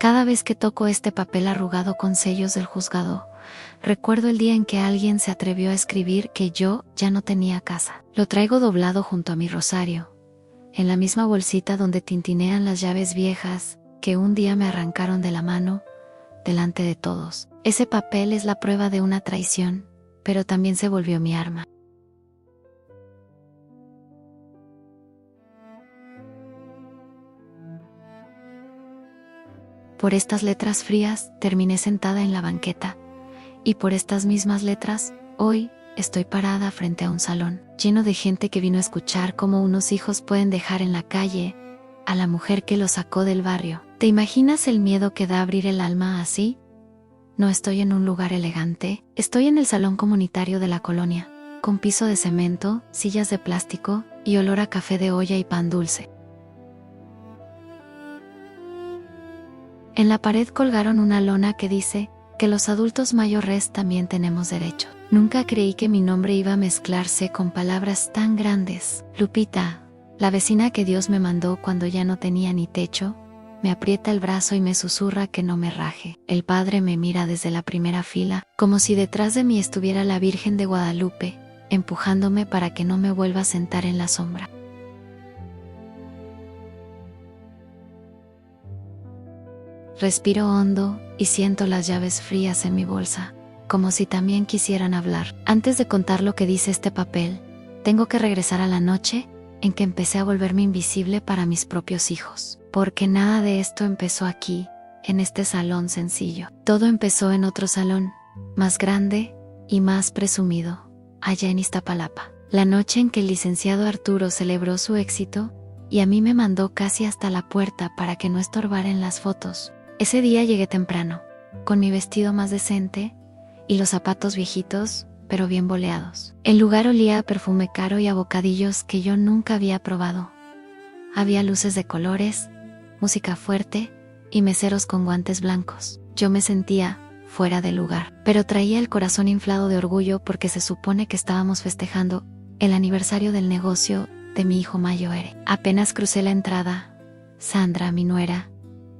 Cada vez que toco este papel arrugado con sellos del juzgado, recuerdo el día en que alguien se atrevió a escribir que yo ya no tenía casa. Lo traigo doblado junto a mi rosario, en la misma bolsita donde tintinean las llaves viejas que un día me arrancaron de la mano, delante de todos. Ese papel es la prueba de una traición, pero también se volvió mi arma. Por estas letras frías terminé sentada en la banqueta, y por estas mismas letras, hoy, estoy parada frente a un salón, lleno de gente que vino a escuchar cómo unos hijos pueden dejar en la calle a la mujer que los sacó del barrio. ¿Te imaginas el miedo que da abrir el alma así? No estoy en un lugar elegante, estoy en el salón comunitario de la colonia, con piso de cemento, sillas de plástico y olor a café de olla y pan dulce. En la pared colgaron una lona que dice que los adultos mayores también tenemos derecho. Nunca creí que mi nombre iba a mezclarse con palabras tan grandes. Lupita, la vecina que Dios me mandó cuando ya no tenía ni techo, me aprieta el brazo y me susurra que no me raje. El padre me mira desde la primera fila, como si detrás de mí estuviera la Virgen de Guadalupe, empujándome para que no me vuelva a sentar en la sombra. Respiro hondo y siento las llaves frías en mi bolsa, como si también quisieran hablar. Antes de contar lo que dice este papel, tengo que regresar a la noche en que empecé a volverme invisible para mis propios hijos. Porque nada de esto empezó aquí, en este salón sencillo. Todo empezó en otro salón, más grande y más presumido, allá en Iztapalapa. La noche en que el licenciado Arturo celebró su éxito y a mí me mandó casi hasta la puerta para que no estorbara en las fotos. Ese día llegué temprano, con mi vestido más decente y los zapatos viejitos, pero bien boleados. El lugar olía a perfume caro y a bocadillos que yo nunca había probado. Había luces de colores, música fuerte y meseros con guantes blancos. Yo me sentía fuera de lugar, pero traía el corazón inflado de orgullo porque se supone que estábamos festejando el aniversario del negocio de mi hijo mayor. Apenas crucé la entrada, Sandra, mi nuera,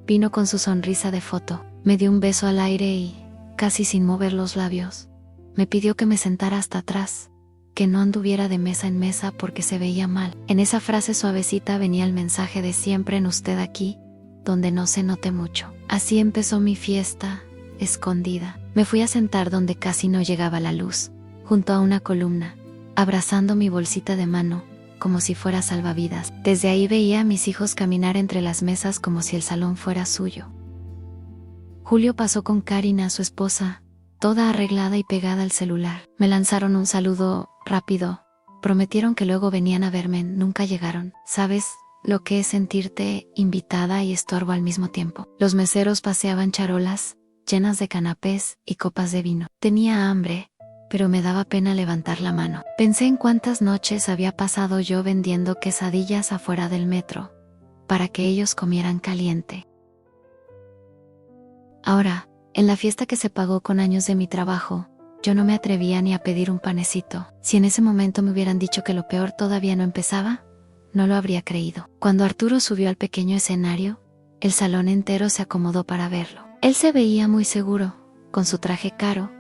vino con su sonrisa de foto, me dio un beso al aire y, casi sin mover los labios, me pidió que me sentara hasta atrás, que no anduviera de mesa en mesa porque se veía mal. En esa frase suavecita venía el mensaje de siempre en usted aquí, donde no se note mucho. Así empezó mi fiesta, escondida. Me fui a sentar donde casi no llegaba la luz, junto a una columna, abrazando mi bolsita de mano, como si fuera salvavidas. Desde ahí veía a mis hijos caminar entre las mesas como si el salón fuera suyo. Julio pasó con Karina, su esposa, toda arreglada y pegada al celular. Me lanzaron un saludo rápido, prometieron que luego venían a verme, nunca llegaron. ¿Sabes lo que es sentirte invitada y estorbo al mismo tiempo? Los meseros paseaban charolas, llenas de canapés y copas de vino. Tenía hambre, pero me daba pena levantar la mano. Pensé en cuántas noches había pasado yo vendiendo quesadillas afuera del metro, para que ellos comieran caliente. Ahora, en la fiesta que se pagó con años de mi trabajo, yo no me atrevía ni a pedir un panecito. Si en ese momento me hubieran dicho que lo peor todavía no empezaba, no lo habría creído. Cuando Arturo subió al pequeño escenario, el salón entero se acomodó para verlo. Él se veía muy seguro, con su traje caro,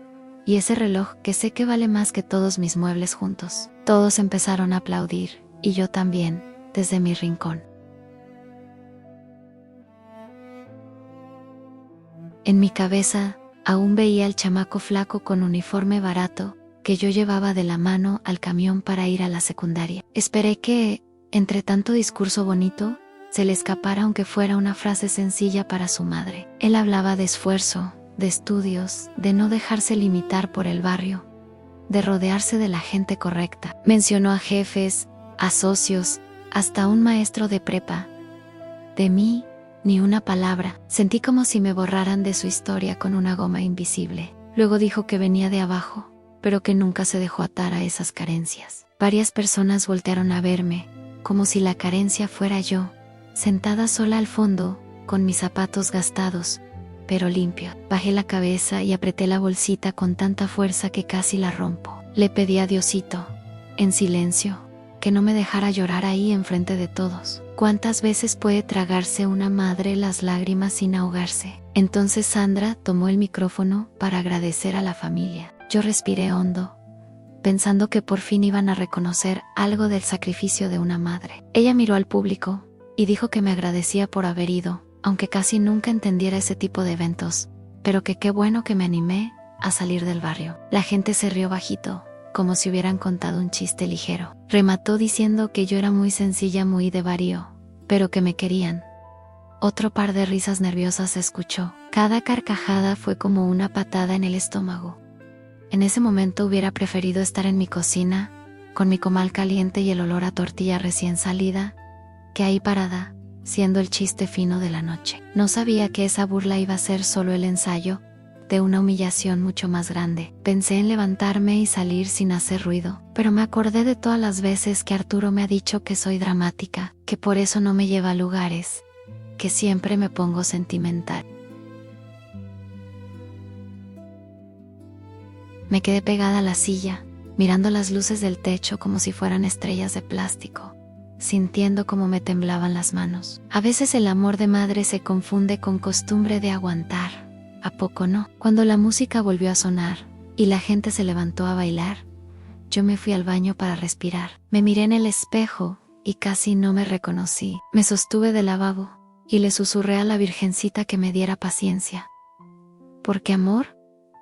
y ese reloj que sé que vale más que todos mis muebles juntos. Todos empezaron a aplaudir, y yo también, desde mi rincón. En mi cabeza, aún veía al chamaco flaco con uniforme barato, que yo llevaba de la mano al camión para ir a la secundaria. Esperé que, entre tanto discurso bonito, se le escapara aunque fuera una frase sencilla para su madre. Él hablaba de esfuerzo, de estudios, de no dejarse limitar por el barrio, de rodearse de la gente correcta. Mencionó a jefes, a socios, hasta a un maestro de prepa. De mí, ni una palabra. Sentí como si me borraran de su historia con una goma invisible. Luego dijo que venía de abajo, pero que nunca se dejó atar a esas carencias. Varias personas voltearon a verme, como si la carencia fuera yo, sentada sola al fondo, con mis zapatos gastados, pero limpio. Bajé la cabeza y apreté la bolsita con tanta fuerza que casi la rompo. Le pedí a Diosito, en silencio, que no me dejara llorar ahí enfrente de todos. ¿Cuántas veces puede tragarse una madre las lágrimas sin ahogarse? Entonces Sandra tomó el micrófono para agradecer a la familia. Yo respiré hondo, pensando que por fin iban a reconocer algo del sacrificio de una madre. Ella miró al público y dijo que me agradecía por haber ido, aunque casi nunca entendiera ese tipo de eventos, pero que qué bueno que me animé a salir del barrio. La gente se rió bajito, como si hubieran contado un chiste ligero. Remató diciendo que yo era muy sencilla, muy de barrio, pero que me querían. Otro par de risas nerviosas se escuchó. Cada carcajada fue como una patada en el estómago. En ese momento hubiera preferido estar en mi cocina, con mi comal caliente y el olor a tortilla recién salida, que ahí parada, siendo el chiste fino de la noche. No sabía que esa burla iba a ser solo el ensayo de una humillación mucho más grande. Pensé en levantarme y salir sin hacer ruido, pero me acordé de todas las veces que Arturo me ha dicho que soy dramática, que por eso no me lleva a lugares, que siempre me pongo sentimental. Me quedé pegada a la silla, mirando las luces del techo como si fueran estrellas de plástico, sintiendo cómo me temblaban las manos. A veces el amor de madre se confunde con costumbre de aguantar. ¿A poco no? Cuando la música volvió a sonar y la gente se levantó a bailar, yo me fui al baño para respirar. Me miré en el espejo y casi no me reconocí. Me sostuve del lavabo y le susurré a la Virgencita que me diera paciencia. Porque amor,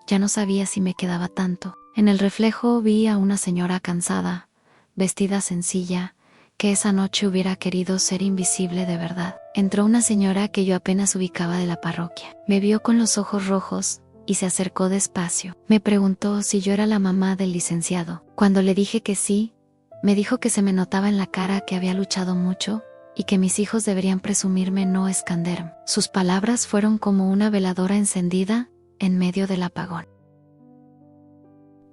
ya no sabía si me quedaba tanto. En el reflejo vi a una señora cansada, vestida sencilla, que esa noche hubiera querido ser invisible de verdad. Entró una señora que yo apenas ubicaba de la parroquia. Me vio con los ojos rojos y se acercó despacio. Me preguntó si yo era la mamá del licenciado. Cuando le dije que sí, me dijo que se me notaba en la cara que había luchado mucho y que mis hijos deberían presumirme no esconderme. Sus palabras fueron como una veladora encendida en medio del apagón.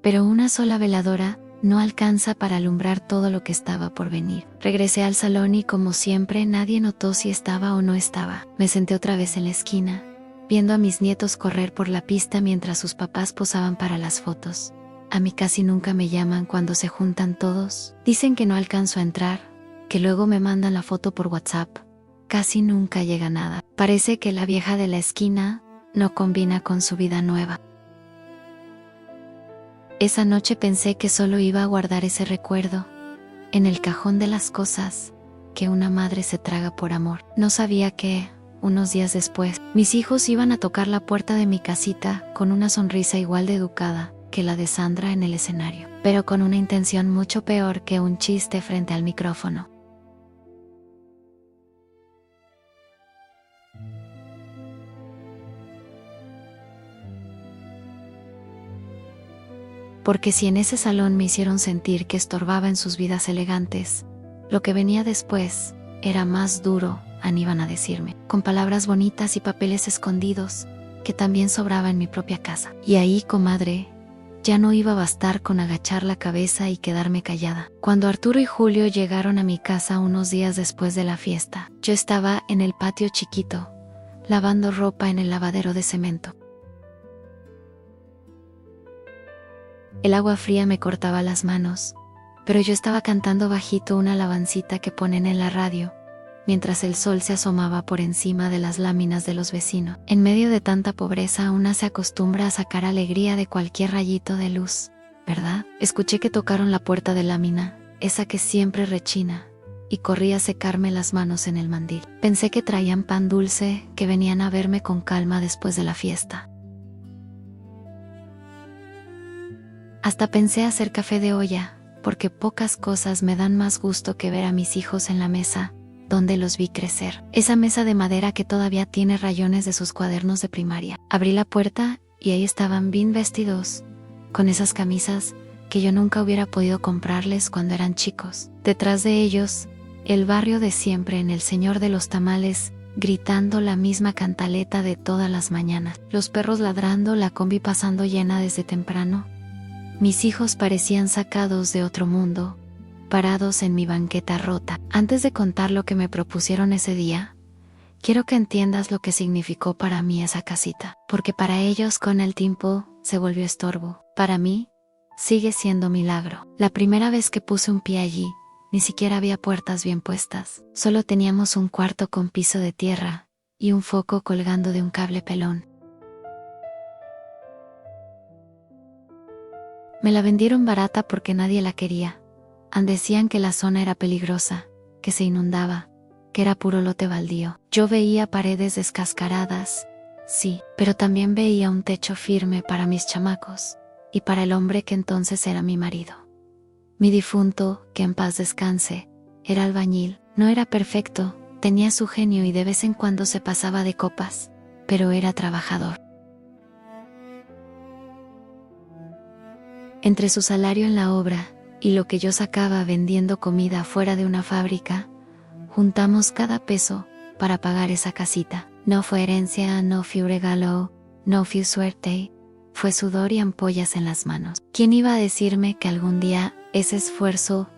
Pero una sola veladora no alcanza para alumbrar todo lo que estaba por venir. Regresé al salón y como siempre nadie notó si estaba o no estaba. Me senté otra vez en la esquina, viendo a mis nietos correr por la pista mientras sus papás posaban para las fotos. A mí casi nunca me llaman cuando se juntan todos. Dicen que no alcanzo a entrar, que luego me mandan la foto por WhatsApp. Casi nunca llega nada. Parece que la vieja de la esquina no combina con su vida nueva. Esa noche pensé que solo iba a guardar ese recuerdo en el cajón de las cosas que una madre se traga por amor. No sabía que, unos días después, mis hijos iban a tocar la puerta de mi casita con una sonrisa igual de educada que la de Sandra en el escenario, pero con una intención mucho peor que un chiste frente al micrófono. Porque si en ese salón me hicieron sentir que estorbaba en sus vidas elegantes, lo que venía después era más duro, iban a decirme, con palabras bonitas y papeles escondidos, que también sobraba en mi propia casa. Y ahí, comadre, ya no iba a bastar con agachar la cabeza y quedarme callada. Cuando Arturo y Julio llegaron a mi casa unos días después de la fiesta, yo estaba en el patio chiquito, lavando ropa en el lavadero de cemento. El agua fría me cortaba las manos, pero yo estaba cantando bajito una alabancita que ponen en la radio, mientras el sol se asomaba por encima de las láminas de los vecinos. En medio de tanta pobreza, una se acostumbra a sacar alegría de cualquier rayito de luz, ¿verdad? Escuché que tocaron la puerta de lámina, esa que siempre rechina, y corrí a secarme las manos en el mandil. Pensé que traían pan dulce, que venían a verme con calma después de la fiesta. Hasta pensé hacer café de olla, porque pocas cosas me dan más gusto que ver a mis hijos en la mesa, donde los vi crecer. Esa mesa de madera que todavía tiene rayones de sus cuadernos de primaria. Abrí la puerta y ahí estaban bien vestidos, con esas camisas que yo nunca hubiera podido comprarles cuando eran chicos. Detrás de ellos, el barrio de siempre en el Señor de los Tamales, gritando la misma cantaleta de todas las mañanas. Los perros ladrando, la combi pasando llena desde temprano. Mis hijos parecían sacados de otro mundo, parados en mi banqueta rota. Antes de contar lo que me propusieron ese día, quiero que entiendas lo que significó para mí esa casita. Porque para ellos con el tiempo se volvió estorbo. Para mí, sigue siendo milagro. La primera vez que puse un pie allí, Ni siquiera había puertas bien puestas. Solo teníamos un cuarto con piso de tierra y un foco colgando de un cable pelón. Me la vendieron barata porque nadie la quería. Decían que la zona era peligrosa, que se inundaba, que era puro lote baldío. Yo veía paredes descascaradas, sí, pero también veía un techo firme para mis chamacos y para el hombre que entonces era mi marido. Mi difunto, que en paz descanse, era albañil. No era perfecto, tenía su genio y de vez en cuando se pasaba de copas, pero era trabajador. Entre su salario en la obra y lo que yo sacaba vendiendo comida fuera de una fábrica, juntamos cada peso para pagar esa casita. No fue herencia, no fue un regalo, no fue suerte, fue sudor y ampollas en las manos. ¿Quién iba a decirme que algún día ese esfuerzo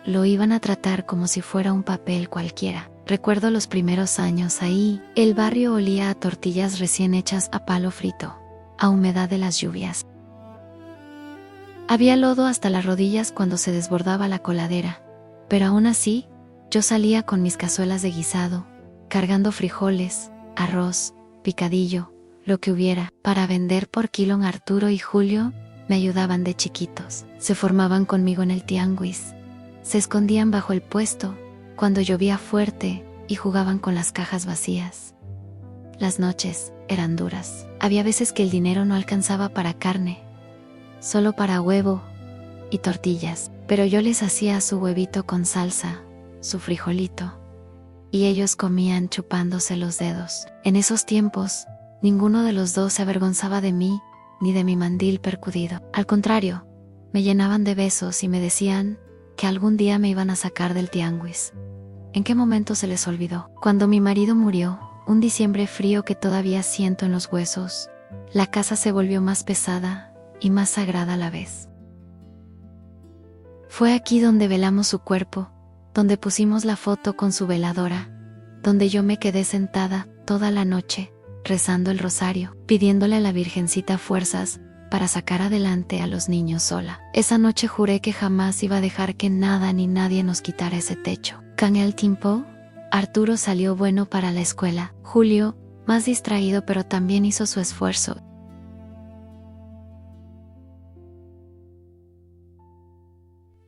lo iban a tratar como si fuera un papel cualquiera? Recuerdo los primeros años ahí, el barrio olía a tortillas recién hechas a palo frito, a humedad de las lluvias. Había lodo hasta las rodillas cuando se desbordaba la coladera, pero aún así, yo salía con mis cazuelas de guisado, cargando frijoles, arroz, picadillo, lo que hubiera, para vender por kilo. Arturo y Julio me ayudaban de chiquitos. Se formaban conmigo en el tianguis. Se escondían bajo el puesto cuando llovía fuerte y jugaban con las cajas vacías. Las noches eran duras. Había veces que el dinero no alcanzaba para carne, solo para huevo y tortillas, pero yo les hacía su huevito con salsa, su frijolito, y ellos comían chupándose los dedos. En esos tiempos, ninguno de los dos se avergonzaba de mí ni de mi mandil percudido. Al contrario, me llenaban de besos y me decían que algún día me iban a sacar del tianguis. ¿En qué momento se les olvidó? Cuando mi marido murió, un diciembre frío que todavía siento en los huesos, la casa se volvió más pesada y más sagrada a la vez. Fue aquí donde velamos su cuerpo, donde pusimos la foto con su veladora, donde yo me quedé sentada toda la noche, rezando el rosario, pidiéndole a la Virgencita fuerzas para sacar adelante a los niños sola. Esa noche juré que jamás iba a dejar que nada ni nadie nos quitara ese techo. Con el tiempo, Arturo salió bueno para la escuela. Julio, más distraído, pero también hizo su esfuerzo.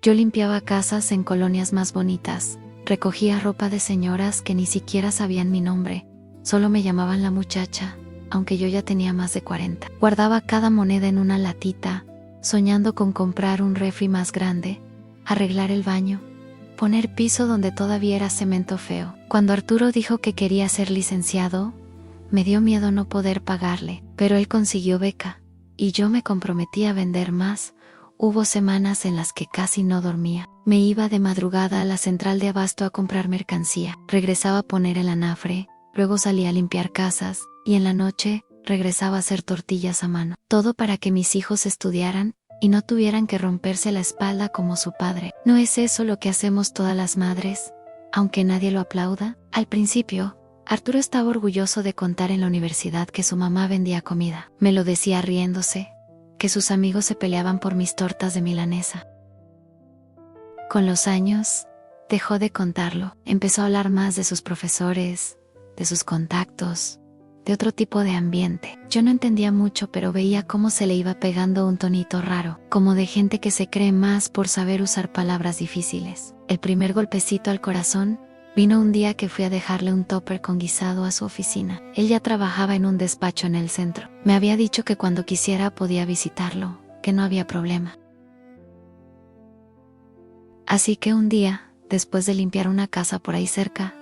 Yo limpiaba casas en colonias más bonitas, recogía ropa de señoras que ni siquiera sabían mi nombre, solo me llamaban la muchacha, aunque yo ya tenía más de 40. Guardaba cada moneda en una latita, soñando con comprar un refri más grande, arreglar el baño, poner piso donde todavía era cemento feo. Cuando Arturo dijo que quería ser licenciado, me dio miedo no poder pagarle, pero él consiguió beca, y yo me comprometí a vender más. Hubo semanas en las que casi no dormía. Me iba de madrugada a la central de abasto a comprar mercancía. Regresaba a poner el anafre, luego salía a limpiar casas, y en la noche regresaba a hacer tortillas a mano. Todo para que mis hijos estudiaran y no tuvieran que romperse la espalda como su padre. ¿No es eso lo que hacemos todas las madres, aunque nadie lo aplauda? Al principio, Arturo estaba orgulloso de contar en la universidad que su mamá vendía comida. Me lo decía riéndose, que sus amigos se peleaban por mis tortas de milanesa. Con los años, dejó de contarlo. Empezó a hablar más de sus profesores, de sus contactos, de otro tipo de ambiente. Yo no entendía mucho, pero veía cómo se le iba pegando un tonito raro, como de gente que se cree más por saber usar palabras difíciles. El primer golpecito al corazón vino un día que fui a dejarle un tupper con guisado a su oficina. Él ya trabajaba en un despacho en el centro. Me había dicho que cuando quisiera podía visitarlo, que no había problema. Así que un día, después de limpiar una casa por ahí cerca,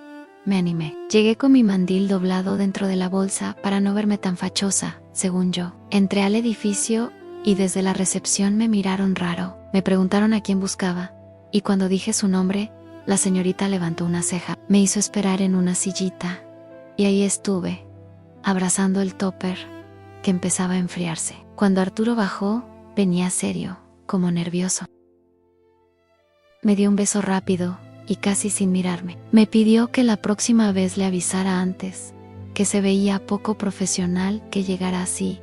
me animé. Llegué con mi mandil doblado dentro de la bolsa para no verme tan fachosa, según yo. Entré al edificio y desde la recepción me miraron raro. Me preguntaron a quién buscaba, y cuando dije su nombre, la señorita levantó una ceja. Me hizo esperar en una sillita, y ahí estuve, abrazando el tupper, que empezaba a enfriarse. Cuando Arturo bajó, venía serio, como nervioso. Me dio un beso rápido, y casi sin mirarme. Me pidió que la próxima vez le avisara antes, que se veía poco profesional que llegara así,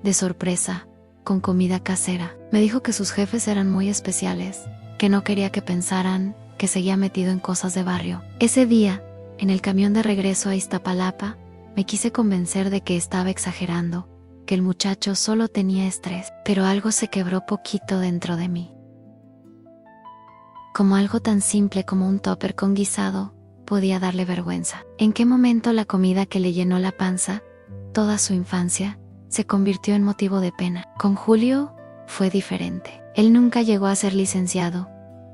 de sorpresa, con comida casera. Me dijo que sus jefes eran muy especiales, que no quería que pensaran que seguía metido en cosas de barrio. Ese día, en el camión de regreso a Iztapalapa, me quise convencer de que estaba exagerando, que el muchacho solo tenía estrés, pero algo se quebró poquito dentro de mí. Como algo tan simple como un tupper con guisado, podía darle vergüenza. ¿En qué momento la comida que le llenó la panza, toda su infancia, se convirtió en motivo de pena? Con Julio fue diferente. Él nunca llegó a ser licenciado,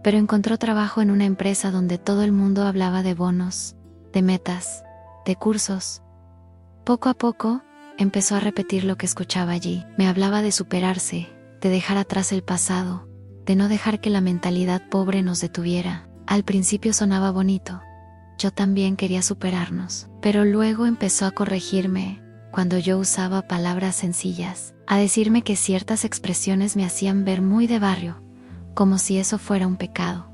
pero encontró trabajo en una empresa donde todo el mundo hablaba de bonos, de metas, de cursos. Poco a poco, empezó a repetir lo que escuchaba allí. Me hablaba de superarse, de dejar atrás el pasado, de no dejar que la mentalidad pobre nos detuviera. Al principio sonaba bonito. Yo también quería superarnos, pero luego empezó a corregirme cuando yo usaba palabras sencillas, a decirme que ciertas expresiones me hacían ver muy de barrio, como si eso fuera un pecado.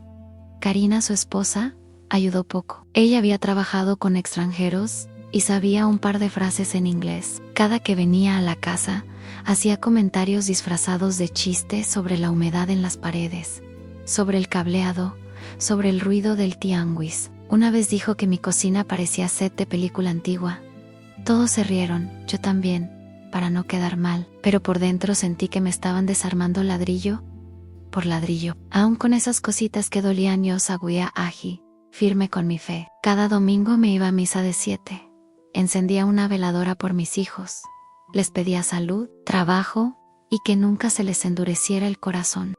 Karina, su esposa, ayudó poco. Ella había trabajado con extranjeros y sabía un par de frases en inglés. Cada que venía a la casa, hacía comentarios disfrazados de chistes sobre la humedad en las paredes, sobre el cableado, sobre el ruido del tianguis. Una vez dijo que mi cocina parecía set de película antigua. Todos se rieron, yo también, para no quedar mal, pero por dentro sentí que me estaban desarmando ladrillo por ladrillo. Aún con esas cositas que dolían, yo seguía allí, firme con mi fe. Cada domingo me iba a misa de 7. Encendía una veladora por mis hijos. Les pedía salud, trabajo y que nunca se les endureciera el corazón.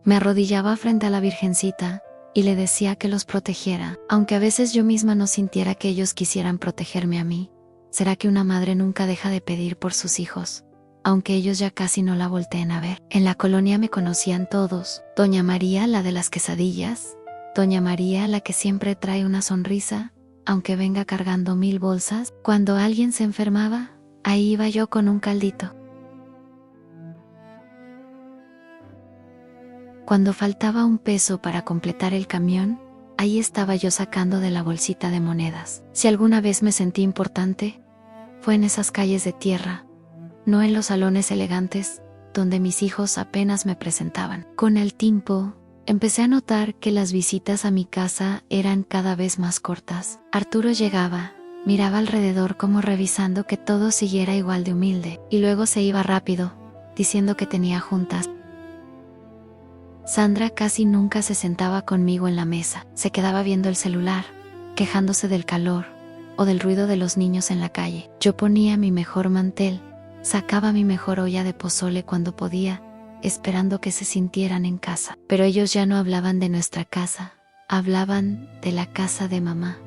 Me arrodillaba frente a la Virgencita y le decía que los protegiera, aunque a veces yo misma no sintiera que ellos quisieran protegerme a mí. ¿Será que una madre nunca deja de pedir por sus hijos, aunque ellos ya casi no la volteen a ver? En la colonia me conocían todos. Doña María, la de las quesadillas. Doña María, la que siempre trae una sonrisa, aunque venga cargando 1000 bolsas. Cuando alguien se enfermaba, ahí iba yo con un caldito. Cuando faltaba un peso para completar el camión, ahí estaba yo sacando de la bolsita de monedas. Si alguna vez me sentí importante, fue en esas calles de tierra, no en los salones elegantes, donde mis hijos apenas me presentaban. Con el tiempo, empecé a notar que las visitas a mi casa eran cada vez más cortas. Arturo llegaba, miraba alrededor como revisando que todo siguiera igual de humilde, y luego se iba rápido, diciendo que tenía juntas. Sandra casi nunca se sentaba conmigo en la mesa, se quedaba viendo el celular, quejándose del calor o del ruido de los niños en la calle. Yo ponía mi mejor mantel, sacaba mi mejor olla de pozole cuando podía, esperando que se sintieran en casa. Pero ellos ya no hablaban de nuestra casa, hablaban de la casa de mamá,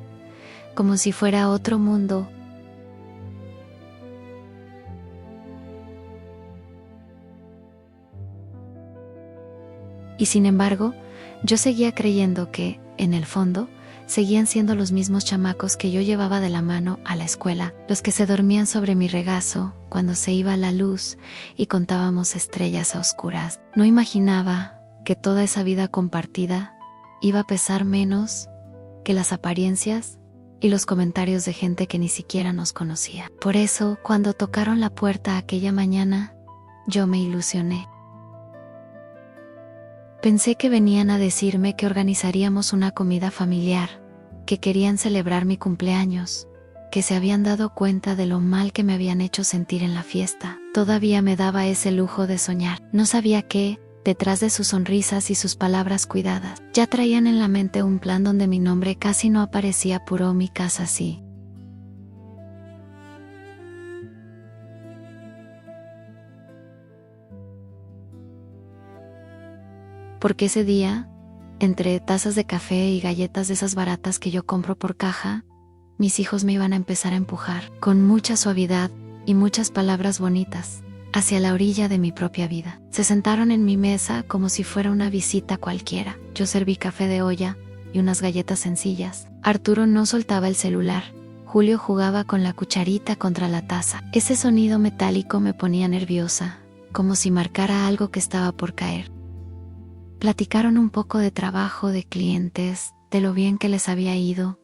como si fuera otro mundo. Y sin embargo, yo seguía creyendo que, en el fondo, seguían siendo los mismos chamacos que yo llevaba de la mano a la escuela, los que se dormían sobre mi regazo cuando se iba la luz y contábamos estrellas a oscuras. No imaginaba que toda esa vida compartida iba a pesar menos que las apariencias y los comentarios de gente que ni siquiera nos conocía. Por eso, cuando tocaron la puerta aquella mañana, yo me ilusioné. Pensé que venían a decirme que organizaríamos una comida familiar, que querían celebrar mi cumpleaños, que se habían dado cuenta de lo mal que me habían hecho sentir en la fiesta. Todavía me daba ese lujo de soñar. No sabía que, detrás de sus sonrisas y sus palabras cuidadas, ya traían en la mente un plan donde mi nombre casi no aparecía. Puro mi casa sí. Porque ese día, entre tazas de café y galletas de esas baratas que yo compro por caja, mis hijos me iban a empezar a empujar, con mucha suavidad y muchas palabras bonitas, hacia la orilla de mi propia vida. Se sentaron en mi mesa como si fuera una visita cualquiera. Yo serví café de olla y unas galletas sencillas. Arturo no soltaba el celular. Julio jugaba con la cucharita contra la taza. Ese sonido metálico me ponía nerviosa, como si marcara algo que estaba por caer. Platicaron un poco de trabajo, de clientes, de lo bien que les había ido,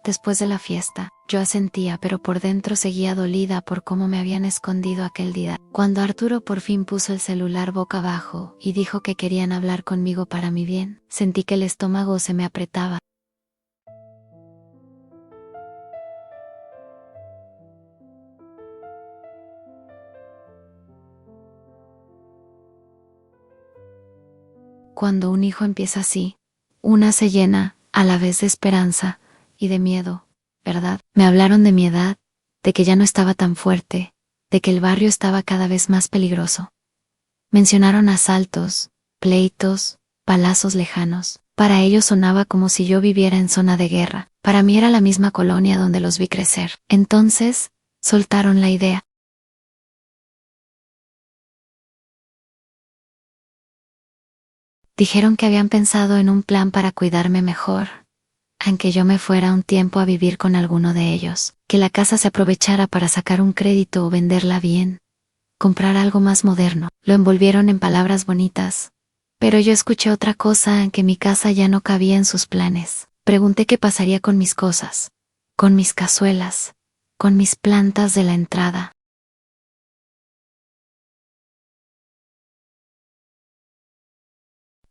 después de la fiesta. Yo asentía, pero por dentro seguía dolida por cómo me habían escondido aquel día. Cuando Arturo por fin puso el celular boca abajo y dijo que querían hablar conmigo para mi bien, sentí que el estómago se me apretaba. Cuando un hijo empieza así, una se llena a la vez de esperanza y de miedo, ¿verdad? Me hablaron de mi edad, de que ya no estaba tan fuerte, de que el barrio estaba cada vez más peligroso. Mencionaron asaltos, pleitos, palazos lejanos. Para ellos sonaba como si yo viviera en zona de guerra. Para mí era la misma colonia donde los vi crecer. Entonces, soltaron la idea. Dijeron que habían pensado en un plan para cuidarme mejor, aunque yo me fuera un tiempo a vivir con alguno de ellos, que la casa se aprovechara para sacar un crédito o venderla bien, comprar algo más moderno. Lo envolvieron en palabras bonitas, pero yo escuché otra cosa, en que mi casa ya no cabía en sus planes. Pregunté qué pasaría con mis cosas, con mis cazuelas, con mis plantas de la entrada.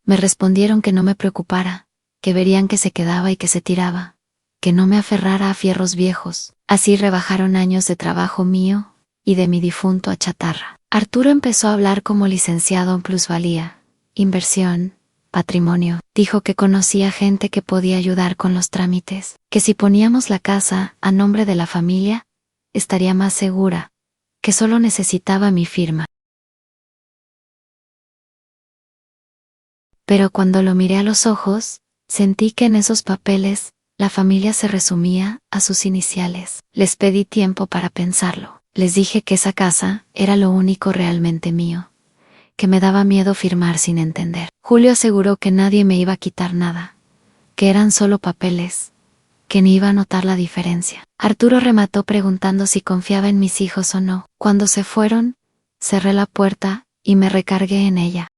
Me respondieron que no me preocupara, que verían que se quedaba y que se tiraba, que no me aferrara a fierros viejos. Así rebajaron años de trabajo mío y de mi difunto a chatarra. Arturo empezó a hablar como licenciado en plusvalía, inversión, patrimonio. Dijo que conocía gente que podía ayudar con los trámites, que si poníamos la casa a nombre de la familia, estaría más segura, que solo necesitaba mi firma. Pero cuando lo miré a los ojos, sentí que en esos papeles, la familia se resumía a sus iniciales. Les pedí tiempo para pensarlo. Les dije que esa casa era lo único realmente mío, que me daba miedo firmar sin entender. Julio aseguró que nadie me iba a quitar nada, que eran solo papeles, que ni iba a notar la diferencia. Arturo remató preguntando si confiaba en mis hijos o no. Cuando se fueron, cerré la puerta y me recargué en ella.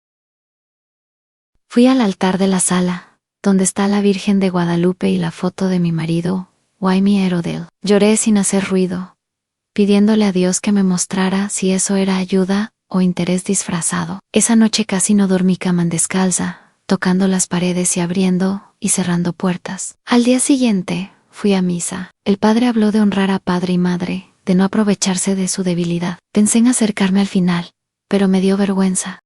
Fui al altar de la sala, donde está la Virgen de Guadalupe y la foto de mi marido, Jaime Herodel. Lloré sin hacer ruido, pidiéndole a Dios que me mostrara si eso era ayuda o interés disfrazado. Esa noche casi no dormí cama descalza, tocando las paredes y abriendo y cerrando puertas. Al día siguiente, fui a misa. El padre habló de honrar a padre y madre, de no aprovecharse de su debilidad. Pensé en acercarme al final, pero me dio vergüenza.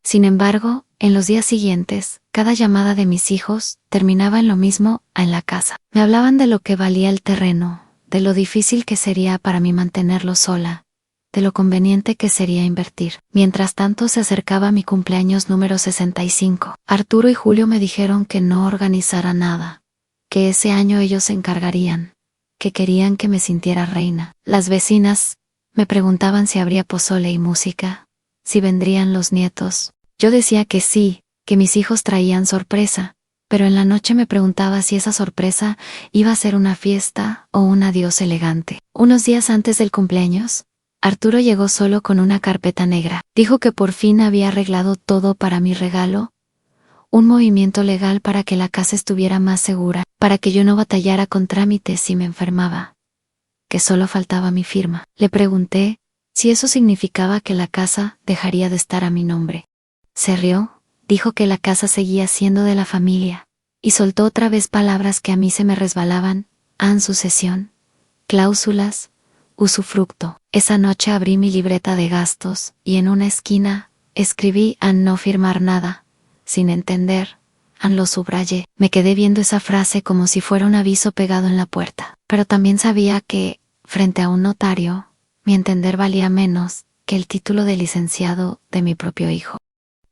Sin embargo, en los días siguientes, cada llamada de mis hijos terminaba en lo mismo, en la casa. Me hablaban de lo que valía el terreno, de lo difícil que sería para mí mantenerlo sola, de lo conveniente que sería invertir. Mientras tanto se acercaba mi cumpleaños número 65. Arturo y Julio me dijeron que no organizara nada, que ese año ellos se encargarían, que querían que me sintiera reina. Las vecinas me preguntaban si habría pozole y música, si vendrían los nietos. Yo decía que sí, que mis hijos traían sorpresa, pero en la noche me preguntaba si esa sorpresa iba a ser una fiesta o un adiós elegante. Unos días antes del cumpleaños, Arturo llegó solo con una carpeta negra. Dijo que por fin había arreglado todo para mi regalo, un movimiento legal para que la casa estuviera más segura, para que yo no batallara con trámites si me enfermaba, que solo faltaba mi firma. Le pregunté si eso significaba que la casa dejaría de estar a mi nombre. Se rió, dijo que la casa seguía siendo de la familia, y soltó otra vez palabras que a mí se me resbalaban: an sucesión, cláusulas, usufructo. Esa noche abrí mi libreta de gastos, y en una esquina, escribí an no firmar nada. Sin entender, an lo subrayé. Me quedé viendo esa frase como si fuera un aviso pegado en la puerta. Pero también sabía que, frente a un notario, mi entender valía menos que el título de licenciado de mi propio hijo.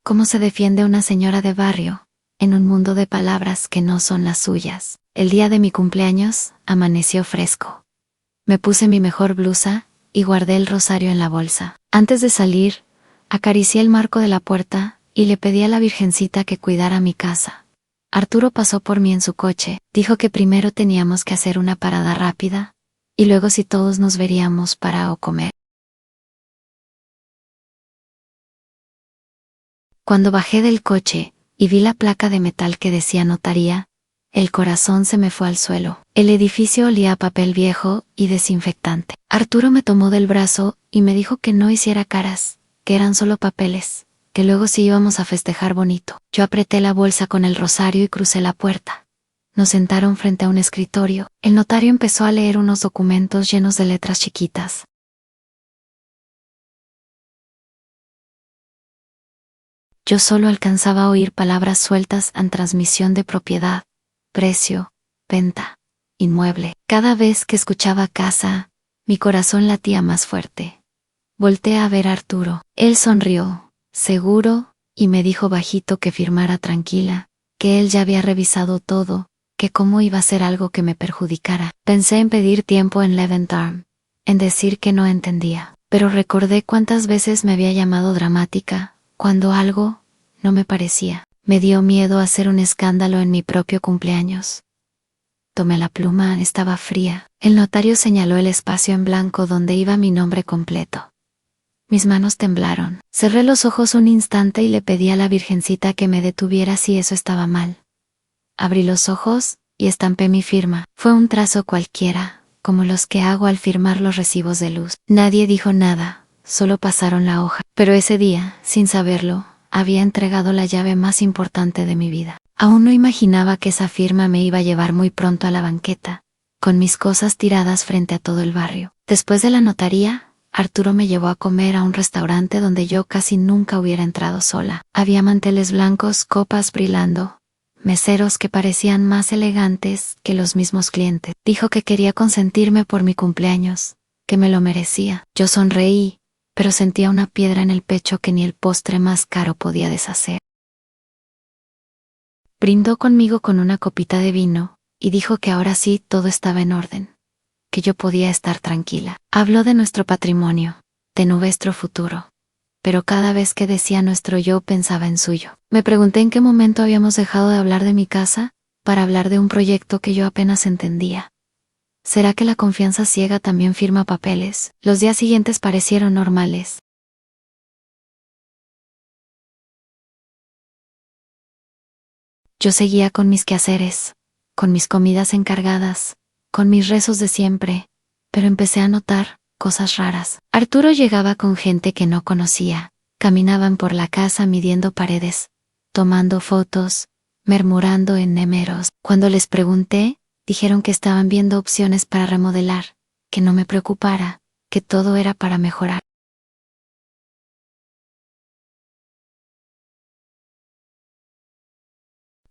¿Cómo se defiende una señora de barrio en un mundo de palabras que no son las suyas? El día de mi cumpleaños, amaneció fresco. Me puse mi mejor blusa y guardé el rosario en la bolsa. Antes de salir, acaricié el marco de la puerta y le pedí a la Virgencita que cuidara mi casa. Arturo pasó por mí en su coche. Dijo que primero teníamos que hacer una parada rápida y luego si todos nos veríamos para o comer. Cuando bajé del coche y vi la placa de metal que decía notaría, El corazón se me fue al suelo. El edificio olía a papel viejo y desinfectante. Arturo me tomó del brazo y me dijo que no hiciera caras, que eran solo papeles, que luego sí íbamos a festejar bonito. Yo apreté la bolsa con el rosario y crucé la puerta. Nos sentaron frente a un escritorio. El notario empezó a leer unos documentos llenos de letras chiquitas. Yo solo alcanzaba a oír palabras sueltas en transmisión de propiedad, precio, venta, inmueble. Cada vez que escuchaba casa, mi corazón latía más fuerte. Volteé a ver a Arturo. Él sonrió, seguro, y me dijo bajito que firmara tranquila, que él ya había revisado todo, que cómo iba a ser algo que me perjudicara. Pensé en pedir tiempo en Leventhal, en decir que no entendía, pero recordé cuántas veces me había llamado dramática, cuando algo no me parecía. Me dio miedo hacer un escándalo en mi propio cumpleaños. Tomé la pluma, estaba fría. El notario señaló el espacio en blanco donde iba mi nombre completo. Mis manos temblaron. Cerré los ojos un instante y le pedí a la Virgencita que me detuviera si eso estaba mal. Abrí los ojos y estampé mi firma. Fue un trazo cualquiera, como los que hago al firmar los recibos de luz. Nadie dijo nada, solo pasaron la hoja. Pero ese día, sin saberlo, había entregado la llave más importante de mi vida. Aún no imaginaba que esa firma me iba a llevar muy pronto a la banqueta, con mis cosas tiradas frente a todo el barrio. Después de la notaría, Arturo me llevó a comer a un restaurante donde yo casi nunca hubiera entrado sola. Había manteles blancos, copas brillando, meseros que parecían más elegantes que los mismos clientes. Dijo que quería consentirme por mi cumpleaños, que me lo merecía. Yo sonreí, pero sentía una piedra en el pecho que ni el postre más caro podía deshacer. Brindó conmigo con una copita de vino, y dijo que ahora sí todo estaba en orden, que yo podía estar tranquila. Habló de nuestro patrimonio, de nuestro futuro, pero cada vez que decía nuestro yo pensaba en suyo. Me pregunté en qué momento habíamos dejado de hablar de mi casa, para hablar de un proyecto que yo apenas entendía. ¿Será que la confianza ciega también firma papeles? Los días siguientes parecieron normales. Yo seguía con mis quehaceres, con mis comidas encargadas, con mis rezos de siempre, pero empecé a notar cosas raras. Arturo llegaba con gente que no conocía, caminaban por la casa midiendo paredes, tomando fotos, murmurando en números. Cuando les pregunté, dijeron que estaban viendo opciones para remodelar, que no me preocupara, que todo era para mejorar.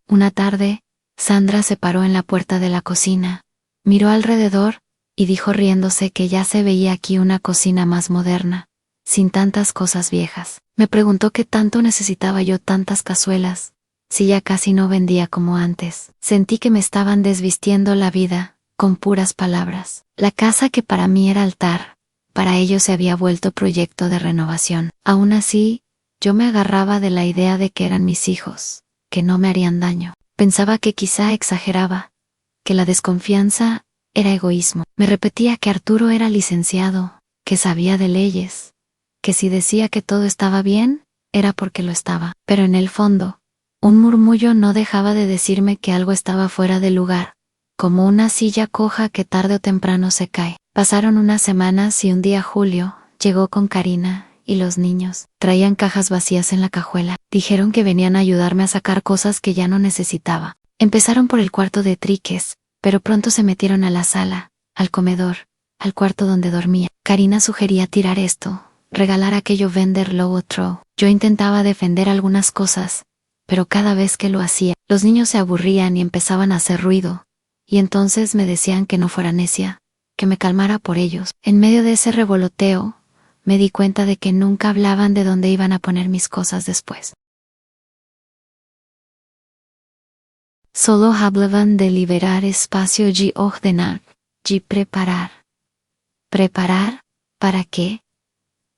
Una tarde, Sandra se paró en la puerta de la cocina, miró alrededor, y dijo riéndose que ya se veía aquí una cocina más moderna, sin tantas cosas viejas. Me preguntó qué tanto necesitaba yo tantas cazuelas, si ya casi no vendía como antes. Sentí que me estaban desvistiendo la vida, con puras palabras. La casa que para mí era altar, para ellos se había vuelto proyecto de renovación. Aún así, yo me agarraba de la idea de que eran mis hijos, que no me harían daño. Pensaba que quizá exageraba, que la desconfianza era egoísmo. Me repetía que Arturo era licenciado, que sabía de leyes, que si decía que todo estaba bien, era porque lo estaba. Pero en el fondo, un murmullo no dejaba de decirme que algo estaba fuera de lugar, como una silla coja que tarde o temprano se cae. Pasaron unas semanas y un día Julio llegó con Karina y los niños. Traían cajas vacías en la cajuela. Dijeron que venían a ayudarme a sacar cosas que ya no necesitaba. Empezaron por el cuarto de triques, pero pronto se metieron a la sala, al comedor, al cuarto donde dormía. Karina sugería tirar esto, regalar aquello, venderlo o otro. Yo intentaba defender algunas cosas, pero cada vez que lo hacía, los niños se aburrían y empezaban a hacer ruido, y entonces me decían que no fuera necia, que me calmara por ellos. En medio de ese revoloteo, me di cuenta de que nunca hablaban de dónde iban a poner mis cosas después. Solo hablaban de liberar espacio y ordenar, y preparar. ¿Preparar? ¿Para qué?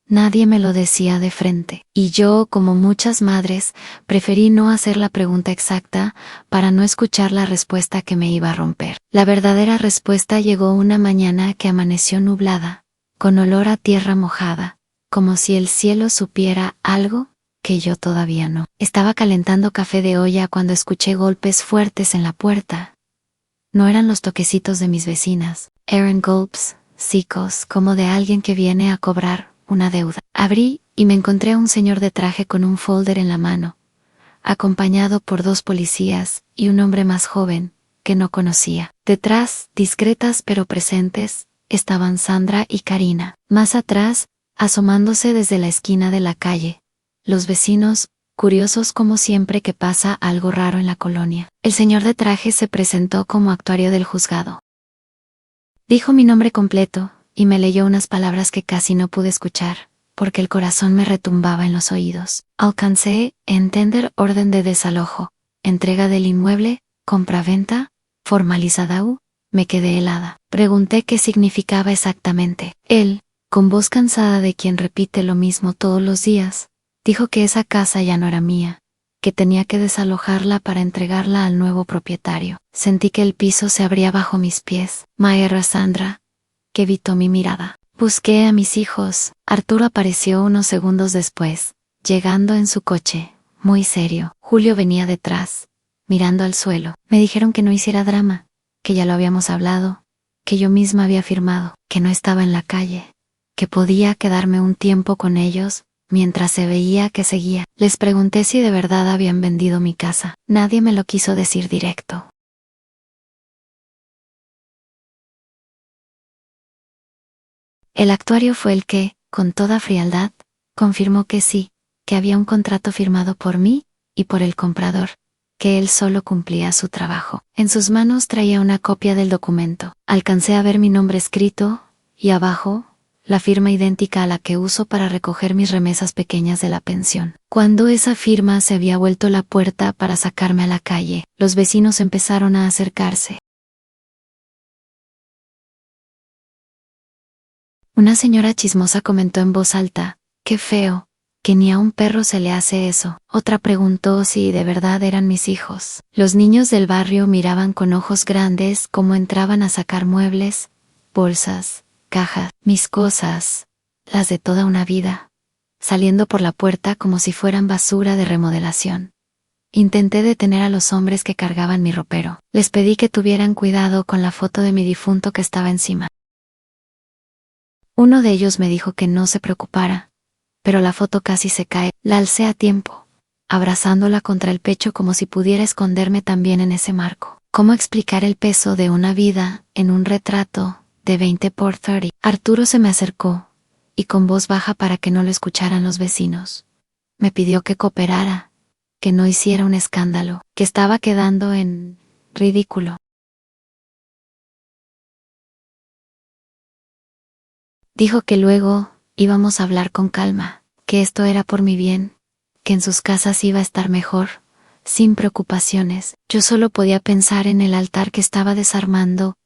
Nadie me lo decía de frente, y yo, como muchas madres, preferí no hacer la pregunta exacta para no escuchar la respuesta que me iba a romper. La verdadera respuesta llegó una mañana que amaneció nublada, con olor a tierra mojada, como si el cielo supiera algo que yo todavía no. Estaba calentando café de olla cuando escuché golpes fuertes en la puerta, No eran los toquecitos de mis vecinas. Eran golpes secos, como de alguien que viene a cobrar una deuda. Abrí y me encontré a un señor de traje con un folder en la mano, acompañado por 2 policías y un hombre más joven, que no conocía. Detrás, discretas pero presentes, estaban Sandra y Karina. Más atrás, asomándose desde la esquina de la calle, los vecinos, curiosos como siempre que pasa algo raro en la colonia. El señor de traje se presentó como actuario del juzgado. Dijo mi nombre completo, y me leyó unas palabras que casi no pude escuchar, porque el corazón me retumbaba en los oídos. Alcancé a entender orden de desalojo, entrega del inmueble, compraventa, formalizada. Me quedé helada. Pregunté qué significaba exactamente. Él, con voz cansada de quien repite lo mismo todos los días, dijo que esa casa ya no era mía, que tenía que desalojarla para entregarla al nuevo propietario. Sentí que el piso se abría bajo mis pies. Maera Sandra, que evitó mi mirada. Busqué a mis hijos. Arturo apareció unos segundos después, llegando en su coche, muy serio. Julio venía detrás, mirando al suelo. Me dijeron que no hiciera drama, que ya lo habíamos hablado, que yo misma había firmado, que no estaba en la calle, que podía quedarme un tiempo con ellos, mientras se veía que seguía. Les pregunté si de verdad habían vendido mi casa. Nadie me lo quiso decir directo. El actuario fue el que, con toda frialdad, confirmó que sí, que había un contrato firmado por mí y por el comprador, que él solo cumplía su trabajo. En sus manos traía una copia del documento. Alcancé a ver mi nombre escrito, y abajo, la firma idéntica a la que uso para recoger mis remesas pequeñas de la pensión. Cuando esa firma se había vuelto la puerta para sacarme a la calle, los vecinos empezaron a acercarse. Una señora chismosa comentó en voz alta: «Qué feo, que ni a un perro se le hace eso». Otra preguntó si de verdad eran mis hijos. Los niños del barrio miraban con ojos grandes cómo entraban a sacar muebles, bolsas, cajas, mis cosas, las de toda una vida, saliendo por la puerta como si fueran basura de remodelación. Intenté detener a los hombres que cargaban mi ropero. Les pedí que tuvieran cuidado con la foto de mi difunto que estaba encima. Uno de ellos me dijo que no se preocupara, pero la foto casi se cae. La alcé a tiempo, abrazándola contra el pecho como si pudiera esconderme también en ese marco. ¿Cómo explicar el peso de una vida en un retrato de 20 por 30? Arturo se me acercó, y con voz baja para que no lo escucharan los vecinos, me pidió que cooperara, que no hiciera un escándalo, que estaba quedando en ridículo. Dijo que luego íbamos a hablar con calma, que esto era por mi bien, que en sus casas iba a estar mejor, sin preocupaciones. Yo solo podía pensar en el altar que estaba desarmando,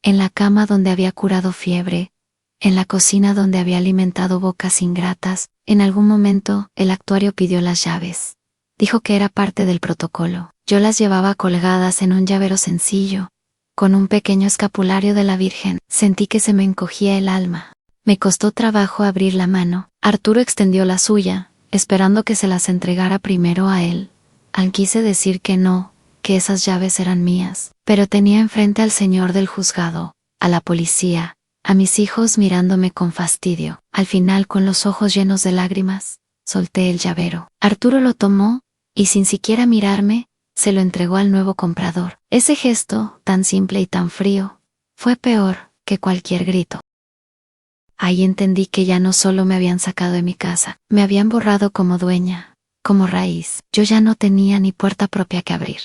en la cama donde había curado fiebre, en la cocina donde había alimentado bocas ingratas. En algún momento, el actuario pidió las llaves. Dijo que era parte del protocolo. Yo las llevaba colgadas en un llavero sencillo, con un pequeño escapulario de la Virgen. Sentí que se me encogía el alma. Me costó trabajo abrir la mano. Arturo extendió la suya, esperando que se las entregara primero a él. Quise decir que no, que esas llaves eran mías, pero tenía enfrente al señor del juzgado, a la policía, a mis hijos mirándome con fastidio. Al final, con los ojos llenos de lágrimas, solté el llavero. Arturo lo tomó, y sin siquiera mirarme, se lo entregó al nuevo comprador. Ese gesto, tan simple y tan frío, fue peor que cualquier grito. Ahí entendí que ya no solo me habían sacado de mi casa, me habían borrado como dueña, como raíz. Yo ya no tenía ni puerta propia que abrir.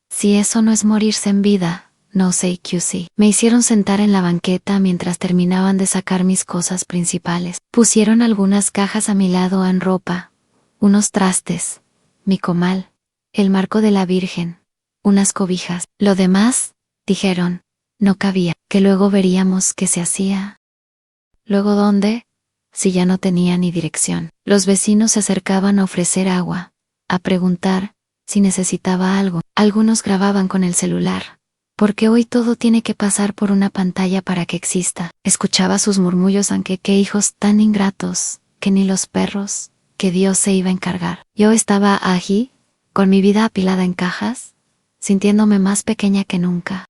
Si eso no es morirse en vida, no sé qué sí. Me hicieron sentar en la banqueta mientras terminaban de sacar mis cosas principales. Pusieron algunas cajas a mi lado en ropa, unos trastes, mi comal, el marco de la Virgen, unas cobijas. Lo demás, dijeron, no cabía, que luego veríamos qué se hacía. ¿Luego dónde? Si ya no tenía ni dirección. Los vecinos se acercaban a ofrecer agua, a preguntar si necesitaba algo. Algunos grababan con el celular, porque hoy todo tiene que pasar por una pantalla para que exista. Escuchaba sus murmullos, aunque qué hijos tan ingratos, que ni los perros, que Dios se iba a encargar. Yo estaba allí, con mi vida apilada en cajas, sintiéndome más pequeña que nunca.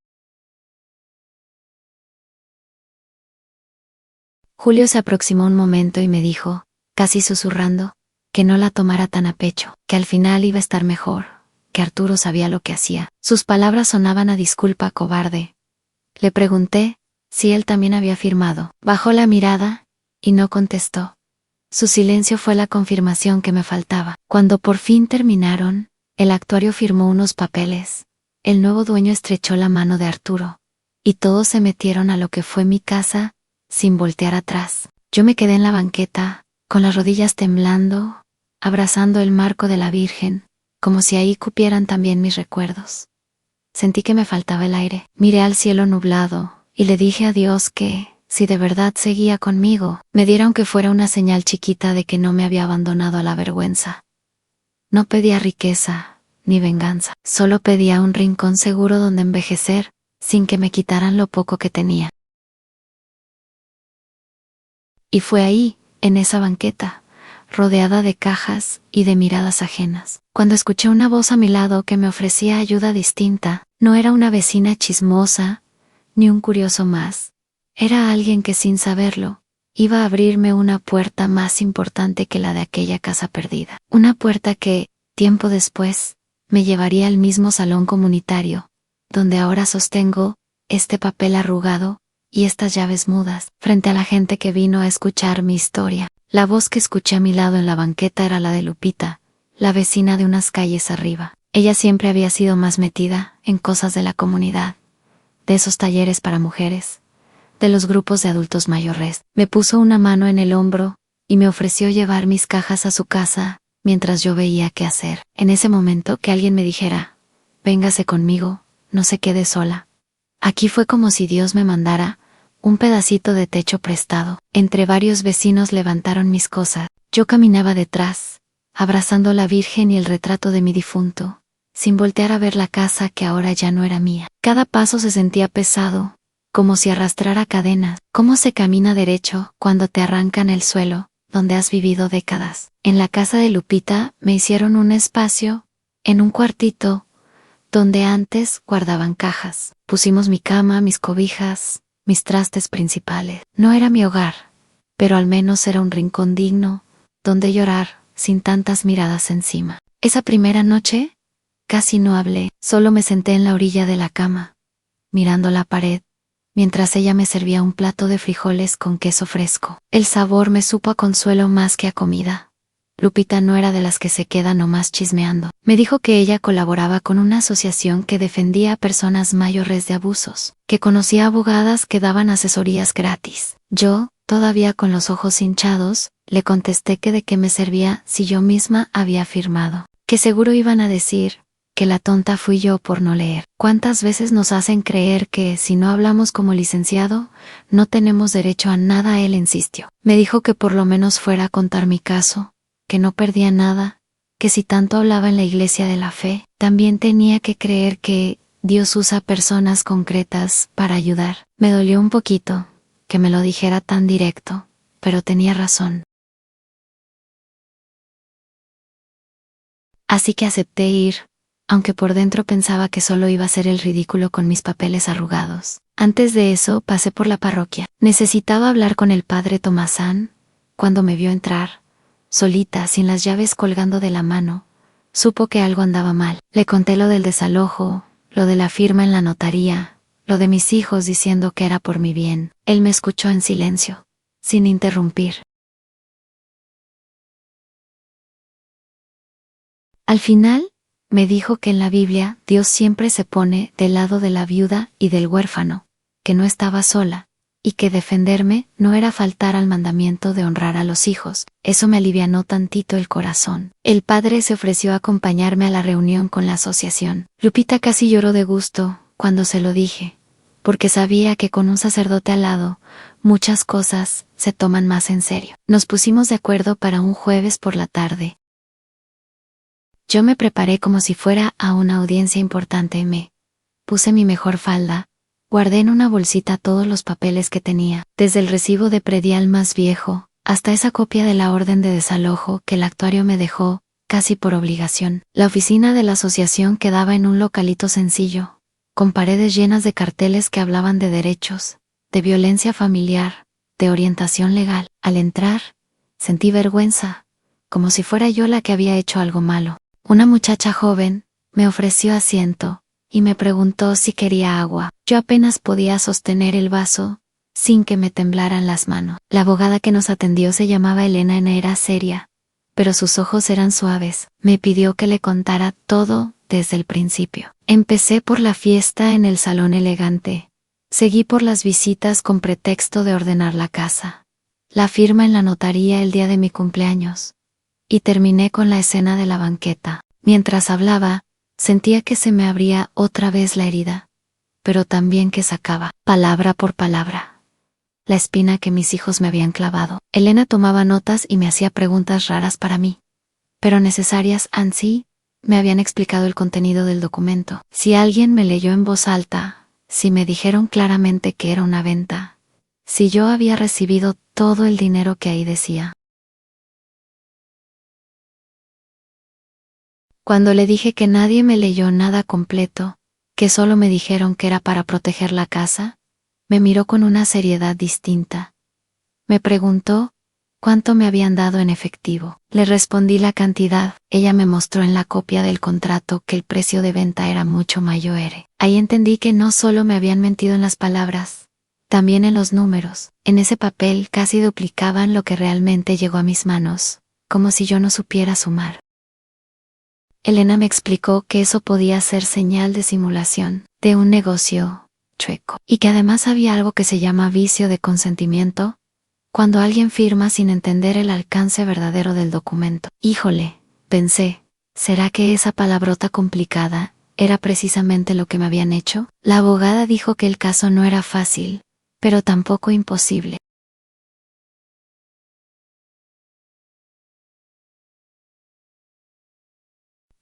Julio se aproximó un momento y me dijo, casi susurrando, que no la tomara tan a pecho, que al final iba a estar mejor, que Arturo sabía lo que hacía. Sus palabras sonaban a disculpa cobarde. Le pregunté si él también había firmado. Bajó la mirada y no contestó. Su silencio fue la confirmación que me faltaba. Cuando por fin terminaron, el actuario firmó unos papeles. El nuevo dueño estrechó la mano de Arturo, y todos se metieron a lo que fue mi casa, sin voltear atrás. Yo me quedé en la banqueta, con las rodillas temblando, abrazando el marco de la Virgen, como si ahí cupieran también mis recuerdos. Sentí que me faltaba el aire. Miré al cielo nublado, y le dije a Dios que, si de verdad seguía conmigo, me diera aunque fuera una señal chiquita de que no me había abandonado a la vergüenza. No pedía riqueza, ni venganza. Solo pedía un rincón seguro donde envejecer, sin que me quitaran lo poco que tenía. Y fue ahí, en esa banqueta, rodeada de cajas y de miradas ajenas, cuando escuché una voz a mi lado que me ofrecía ayuda distinta. No era una vecina chismosa, ni un curioso más. Era alguien que sin saberlo, iba a abrirme una puerta más importante que la de aquella casa perdida. Una puerta que, tiempo después, me llevaría al mismo salón comunitario, donde ahora sostengo este papel arrugado y estas llaves mudas, frente a la gente que vino a escuchar mi historia. La voz que escuché a mi lado en la banqueta era la de Lupita, la vecina de unas calles arriba. Ella siempre había sido más metida en cosas de la comunidad, de esos talleres para mujeres, de los grupos de adultos mayores. Me puso una mano en el hombro y me ofreció llevar mis cajas a su casa mientras yo veía qué hacer. En ese momento que alguien me dijera, véngase conmigo, no se quede sola. Aquí fue como si Dios me mandara un pedacito de techo prestado. Entre varios vecinos levantaron mis cosas. Yo caminaba detrás, abrazando la Virgen y el retrato de mi difunto, sin voltear a ver la casa que ahora ya no era mía. Cada paso se sentía pesado, como si arrastrara cadenas. ¿Cómo se camina derecho cuando te arrancan el suelo, donde has vivido décadas? En la casa de Lupita me hicieron un espacio, en un cuartito, donde antes guardaban cajas. Pusimos mi cama, mis cobijas, mis trastes principales. No era mi hogar, pero al menos era un rincón digno, donde llorar, sin tantas miradas encima. Esa primera noche, casi no hablé, solo me senté en la orilla de la cama, mirando la pared, mientras ella me servía un plato de frijoles con queso fresco. El sabor me supo a consuelo más que a comida. Lupita no era de las que se quedan nomás chismeando. Me dijo que ella colaboraba con una asociación que defendía a personas mayores de abusos, que conocía abogadas que daban asesorías gratis. Yo, todavía con los ojos hinchados, le contesté que de qué me servía si yo misma había firmado, que seguro iban a decir que la tonta fui yo por no leer. ¿Cuántas veces nos hacen creer que si no hablamos como licenciado, no tenemos derecho a nada? Él insistió. Me dijo que por lo menos fuera a contar mi caso, que no perdía nada, que si tanto hablaba en la iglesia de la fe, también tenía que creer que Dios usa personas concretas para ayudar. Me dolió un poquito que me lo dijera tan directo, pero tenía razón. Así que acepté ir, aunque por dentro pensaba que solo iba a hacer el ridículo con mis papeles arrugados. Antes de eso pasé por la parroquia. Necesitaba hablar con el padre Tomásán. Cuando me vio entrar, solita, sin las llaves colgando de la mano, supo que algo andaba mal. Le conté lo del desalojo, lo de la firma en la notaría, lo de mis hijos diciendo que era por mi bien. Él me escuchó en silencio, sin interrumpir. Al final, me dijo que en la Biblia Dios siempre se pone del lado de la viuda y del huérfano, que no estaba sola, y que defenderme no era faltar al mandamiento de honrar a los hijos. Eso me alivianó tantito el corazón. El padre se ofreció a acompañarme a la reunión con la asociación. Lupita casi lloró de gusto cuando se lo dije, porque sabía que con un sacerdote al lado, muchas cosas se toman más en serio. Nos pusimos de acuerdo para un jueves por la tarde. Yo me preparé como si fuera a una audiencia importante. Me puse mi mejor falda, guardé en una bolsita todos los papeles que tenía, desde el recibo de predial más viejo, hasta esa copia de la orden de desalojo que el actuario me dejó, casi por obligación. La oficina de la asociación quedaba en un localito sencillo, con paredes llenas de carteles que hablaban de derechos, de violencia familiar, de orientación legal. Al entrar, sentí vergüenza, como si fuera yo la que había hecho algo malo. Una muchacha joven me ofreció asiento y me preguntó si quería agua. Yo apenas podía sostener el vaso sin que me temblaran las manos. La abogada que nos atendió se llamaba Elena y era seria, pero sus ojos eran suaves. Me pidió que le contara todo desde el principio. Empecé por la fiesta en el salón elegante. Seguí por las visitas con pretexto de ordenar la casa, la firma en la notaría el día de mi cumpleaños, y terminé con la escena de la banqueta. Mientras hablaba, sentía que se me abría otra vez la herida, pero también que sacaba, palabra por palabra, la espina que mis hijos me habían clavado. Elena tomaba notas y me hacía preguntas raras para mí, pero necesarias. Ansí me habían explicado el contenido del documento. Si alguien me leyó en voz alta, si me dijeron claramente que era una venta, si yo había recibido todo el dinero que ahí decía. Cuando le dije que nadie me leyó nada completo, que solo me dijeron que era para proteger la casa, me miró con una seriedad distinta. Me preguntó cuánto me habían dado en efectivo. Le respondí la cantidad. Ella me mostró en la copia del contrato que el precio de venta era mucho mayor. Ahí entendí que no solo me habían mentido en las palabras, también en los números. En ese papel casi duplicaban lo que realmente llegó a mis manos, como si yo no supiera sumar. Elena me explicó que eso podía ser señal de simulación, de un negocio chueco, y que además había algo que se llama vicio de consentimiento, cuando alguien firma sin entender el alcance verdadero del documento. Híjole, pensé, ¿será que esa palabrota complicada era precisamente lo que me habían hecho? La abogada dijo que el caso no era fácil, pero tampoco imposible.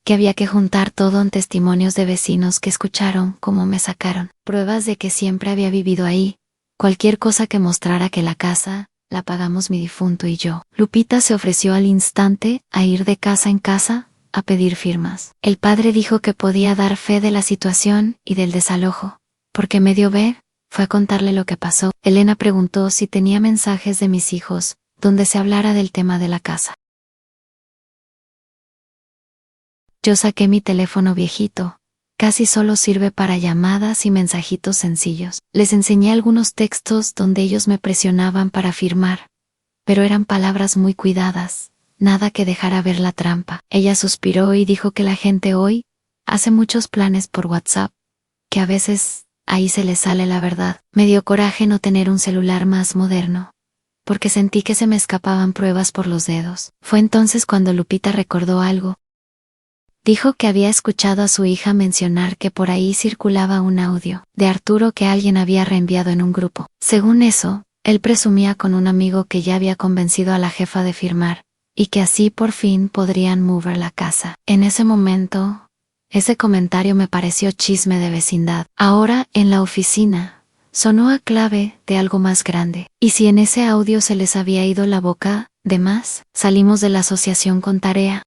Que había que juntar todo en testimonios de vecinos que escucharon cómo me sacaron, pruebas de que siempre había vivido ahí, cualquier cosa que mostrara que la casa la pagamos mi difunto y yo. Lupita se ofreció al instante a ir de casa en casa a pedir firmas. El padre dijo que podía dar fe de la situación y del desalojo, porque me dio ver, fue a contarle lo que pasó. Elena preguntó si tenía mensajes de mis hijos, donde se hablara del tema de la casa. Yo saqué mi teléfono viejito, casi solo sirve para llamadas y mensajitos sencillos. Les enseñé algunos textos donde ellos me presionaban para firmar, pero eran palabras muy cuidadas, nada que dejara ver la trampa. Ella suspiró y dijo que la gente hoy hace muchos planes por WhatsApp, que a veces ahí se les sale la verdad. Me dio coraje no tener un celular más moderno, porque sentí que se me escapaban pruebas por los dedos. Fue entonces cuando Lupita recordó algo. Dijo que había escuchado a su hija mencionar que por ahí circulaba un audio de Arturo que alguien había reenviado en un grupo. Según eso, él presumía con un amigo que ya había convencido a la jefa de firmar, y que así por fin podrían mover la casa. En ese momento, ese comentario me pareció chisme de vecindad. Ahora, en la oficina, sonó a clave de algo más grande. Y si en ese audio se les había ido la boca de más, salimos de la asociación con tarea.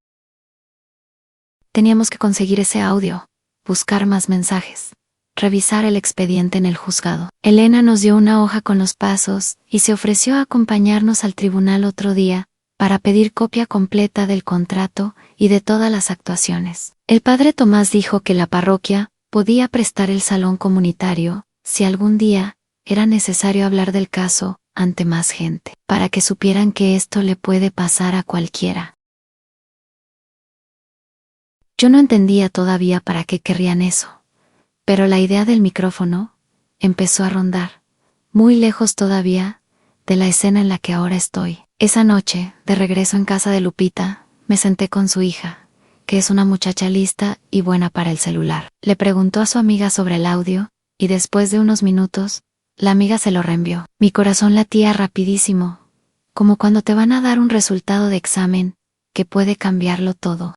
Teníamos que conseguir ese audio, buscar más mensajes, revisar el expediente en el juzgado. Elena nos dio una hoja con los pasos y se ofreció a acompañarnos al tribunal otro día para pedir copia completa del contrato y de todas las actuaciones. El padre Tomás dijo que la parroquia podía prestar el salón comunitario si algún día era necesario hablar del caso ante más gente, para que supieran que esto le puede pasar a cualquiera. Yo no entendía todavía para qué querrían eso, pero la idea del micrófono empezó a rondar, muy lejos todavía de la escena en la que ahora estoy. Esa noche, de regreso en casa de Lupita, me senté con su hija, que es una muchacha lista y buena para el celular. Le preguntó a su amiga sobre el audio, y después de unos minutos, la amiga se lo reenvió. Mi corazón latía rapidísimo, como cuando te van a dar un resultado de examen que puede cambiarlo todo.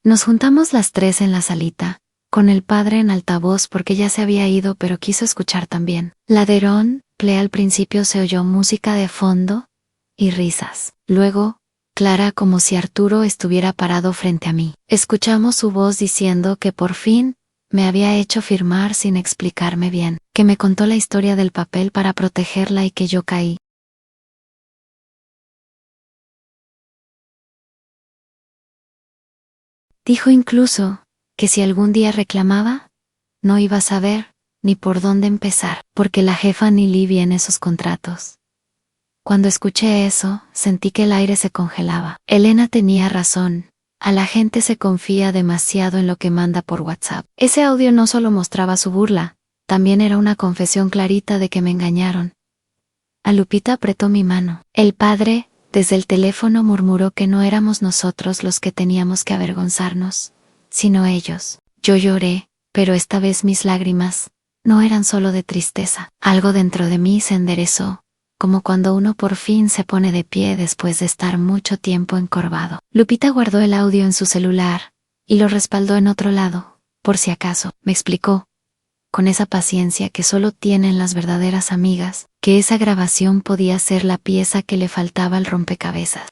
Nos juntamos las tres en la salita, con el padre en altavoz porque ya se había ido pero quiso escuchar también. Laderón, al principio se oyó música de fondo y risas. Luego, clara como si Arturo estuviera parado frente a mí. Escuchamos su voz diciendo que por fin me había hecho firmar sin explicarme bien, que me contó la historia del papel para protegerla y que yo caí. Dijo incluso que si algún día reclamaba, no iba a saber ni por dónde empezar, porque la jefa ni Lee vi en esos contratos. Cuando escuché eso, sentí que el aire se congelaba. Elena tenía razón. A la gente se confía demasiado en lo que manda por WhatsApp. Ese audio no solo mostraba su burla, también era una confesión clarita de que me engañaron. A Lupita apretó mi mano. El padre, desde el teléfono, murmuró que no éramos nosotros los que teníamos que avergonzarnos, sino ellos. Yo lloré, pero esta vez mis lágrimas no eran solo de tristeza. Algo dentro de mí se enderezó, como cuando uno por fin se pone de pie después de estar mucho tiempo encorvado. Lupita guardó el audio en su celular y lo respaldó en otro lado, por si acaso. Me explicó, con esa paciencia que solo tienen las verdaderas amigas, que esa grabación podía ser la pieza que le faltaba al rompecabezas.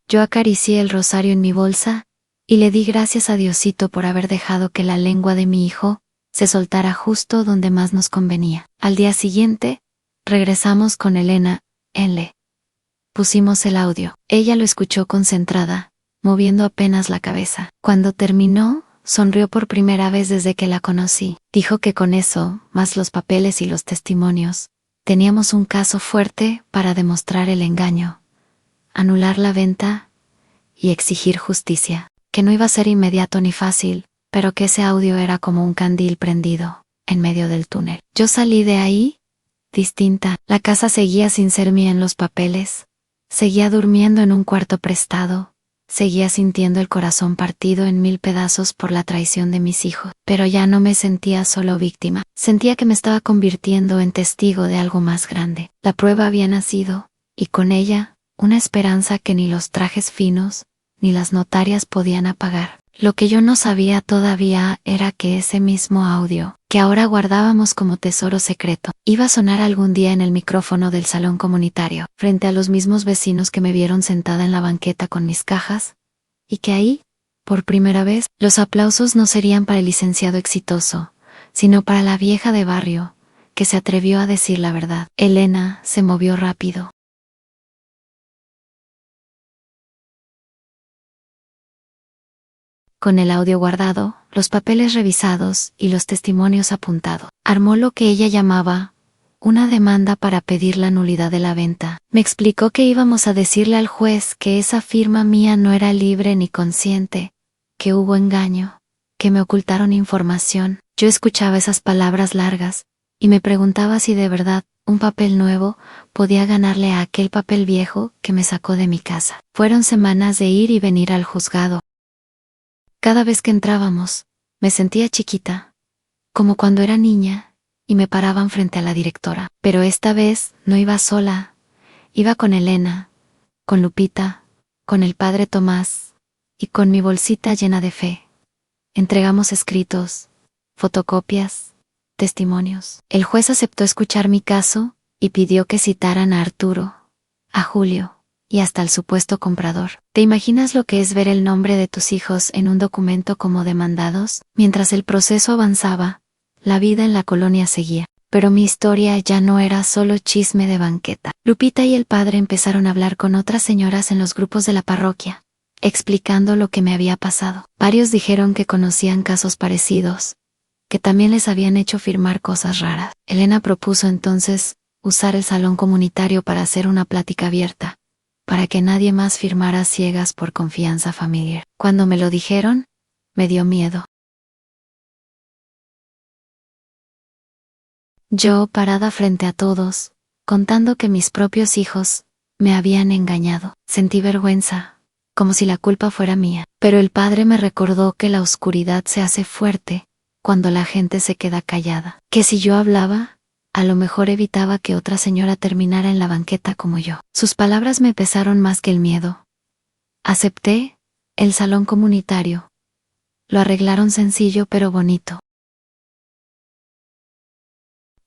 Yo acaricié el rosario en mi bolsa y le di gracias a Diosito por haber dejado que la lengua de mi hijo se soltara justo donde más nos convenía. Al día siguiente, regresamos con Elena, le pusimos el audio. Ella lo escuchó concentrada, moviendo apenas la cabeza. Cuando terminó, sonrió por primera vez desde que la conocí. Dijo que con eso, más los papeles y los testimonios, teníamos un caso fuerte para demostrar el engaño, anular la venta y exigir justicia. Que no iba a ser inmediato ni fácil, pero que ese audio era como un candil prendido en medio del túnel. Yo salí de ahí distinta. La casa seguía sin ser mía en los papeles. Seguía durmiendo en un cuarto prestado. Seguía sintiendo el corazón partido en 1000 pedazos por la traición de mis hijos. Pero ya no me sentía solo víctima. Sentía que me estaba convirtiendo en testigo de algo más grande. La prueba había nacido, y con ella, una esperanza que ni los trajes finos, ni las notarias podían apagar. Lo que yo no sabía todavía era que ese mismo audio, que ahora guardábamos como tesoro secreto, iba a sonar algún día en el micrófono del salón comunitario, frente a los mismos vecinos que me vieron sentada en la banqueta con mis cajas, y que ahí, por primera vez, los aplausos no serían para el licenciado exitoso, sino para la vieja de barrio, que se atrevió a decir la verdad. Elena se movió rápido. Con el audio guardado, los papeles revisados y los testimonios apuntados, armó lo que ella llamaba una demanda para pedir la nulidad de la venta. Me explicó que íbamos a decirle al juez que esa firma mía no era libre ni consciente, que hubo engaño, que me ocultaron información. Yo escuchaba esas palabras largas y me preguntaba si de verdad un papel nuevo podía ganarle a aquel papel viejo que me sacó de mi casa. Fueron semanas de ir y venir al juzgado. Cada vez que entrábamos, me sentía chiquita, como cuando era niña, y me paraban frente a la directora. Pero esta vez no iba sola, iba con Elena, con Lupita, con el padre Tomás, y con mi bolsita llena de fe. Entregamos escritos, fotocopias, testimonios. El juez aceptó escuchar mi caso, y pidió que citaran a Arturo, a Julio, y hasta al supuesto comprador. ¿Te imaginas lo que es ver el nombre de tus hijos en un documento como demandados? Mientras el proceso avanzaba, la vida en la colonia seguía. Pero mi historia ya no era solo chisme de banqueta. Lupita y el padre empezaron a hablar con otras señoras en los grupos de la parroquia, explicando lo que me había pasado. Varios dijeron que conocían casos parecidos, que también les habían hecho firmar cosas raras. Elena propuso entonces usar el salón comunitario para hacer una plática abierta, para que nadie más firmara a ciegas por confianza familiar. Cuando me lo dijeron, me dio miedo. Yo, parada frente a todos, contando que mis propios hijos me habían engañado, sentí vergüenza, como si la culpa fuera mía. Pero el padre me recordó que la oscuridad se hace fuerte cuando la gente se queda callada, que si yo hablaba, a lo mejor evitaba que otra señora terminara en la banqueta como yo. Sus palabras me pesaron más que el miedo. Acepté el salón comunitario. Lo arreglaron sencillo pero bonito.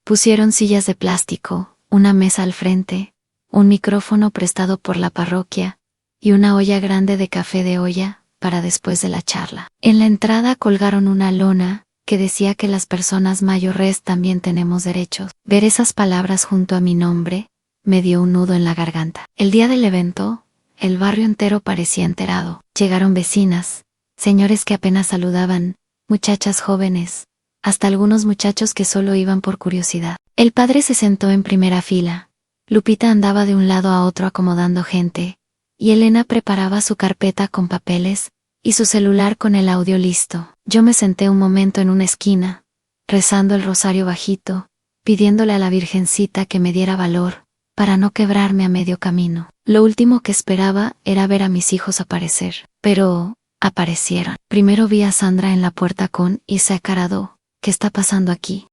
Pusieron sillas de plástico, una mesa al frente, un micrófono prestado por la parroquia, y una olla grande de café de olla para después de la charla. En la entrada colgaron una lona que decía que las personas mayores también tenemos derechos. Ver esas palabras junto a mi nombre me dio un nudo en la garganta. El día del evento, el barrio entero parecía enterado. Llegaron vecinas, señores que apenas saludaban, muchachas jóvenes, hasta algunos muchachos que solo iban por curiosidad. El padre se sentó en primera fila. Lupita andaba de un lado a otro acomodando gente, y Elena preparaba su carpeta con papeles y su celular con el audio listo. Yo me senté un momento en una esquina, rezando el rosario bajito, pidiéndole a la Virgencita que me diera valor para no quebrarme a medio camino. Lo último que esperaba era ver a mis hijos aparecer. Pero aparecieron. Primero vi a Sandra en la puerta con Isaac Arado. ¿Qué está pasando aquí?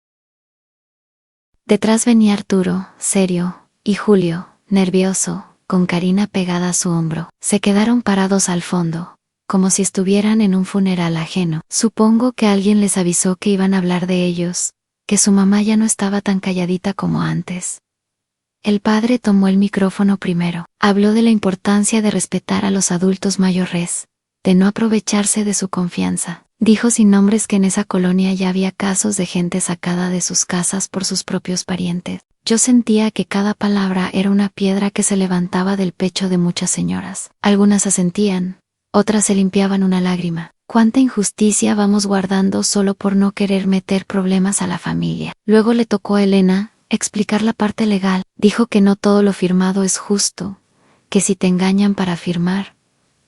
Detrás venía Arturo, serio, y Julio, nervioso, con Karina pegada a su hombro. Se quedaron parados al fondo, como si estuvieran en un funeral ajeno. Supongo que alguien les avisó que iban a hablar de ellos, que su mamá ya no estaba tan calladita como antes. El padre tomó el micrófono primero. Habló de la importancia de respetar a los adultos mayores, de no aprovecharse de su confianza. Dijo sin nombres que en esa colonia ya había casos de gente sacada de sus casas por sus propios parientes. Yo sentía que cada palabra era una piedra que se levantaba del pecho de muchas señoras. Algunas asentían, otras se limpiaban una lágrima. ¿Cuánta injusticia vamos guardando solo por no querer meter problemas a la familia? Luego le tocó a Elena explicar la parte legal. Dijo que no todo lo firmado es justo, que si te engañan para firmar,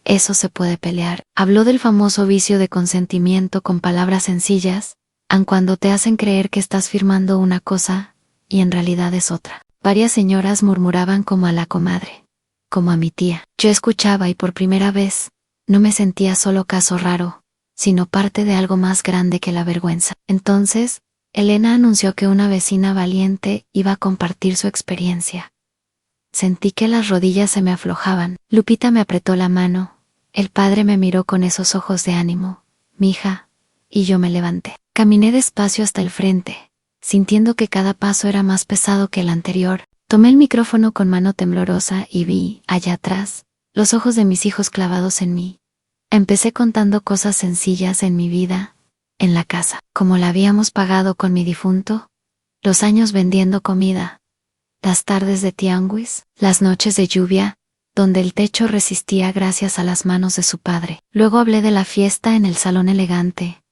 eso se puede pelear. Habló del famoso vicio de consentimiento con palabras sencillas, aun cuando te hacen creer que estás firmando una cosa, y en realidad es otra. Varias señoras murmuraban como a la comadre, como a mi tía. Yo escuchaba y por primera vez, no me sentía solo caso raro, sino parte de algo más grande que la vergüenza. Entonces, Elena anunció que una vecina valiente iba a compartir su experiencia. Sentí que las rodillas se me aflojaban. Lupita me apretó la mano. El padre me miró con esos ojos de ánimo. Mija, y yo me levanté. Caminé despacio hasta el frente, sintiendo que cada paso era más pesado que el anterior. Tomé el micrófono con mano temblorosa y vi, allá atrás, los ojos de mis hijos clavados en mí. Empecé contando cosas sencillas en mi vida, en la casa, como la habíamos pagado con mi difunto, los años vendiendo comida, las tardes de tianguis, las noches de lluvia, donde el techo resistía gracias a las manos de su padre. Luego hablé de la fiesta en el salón elegante,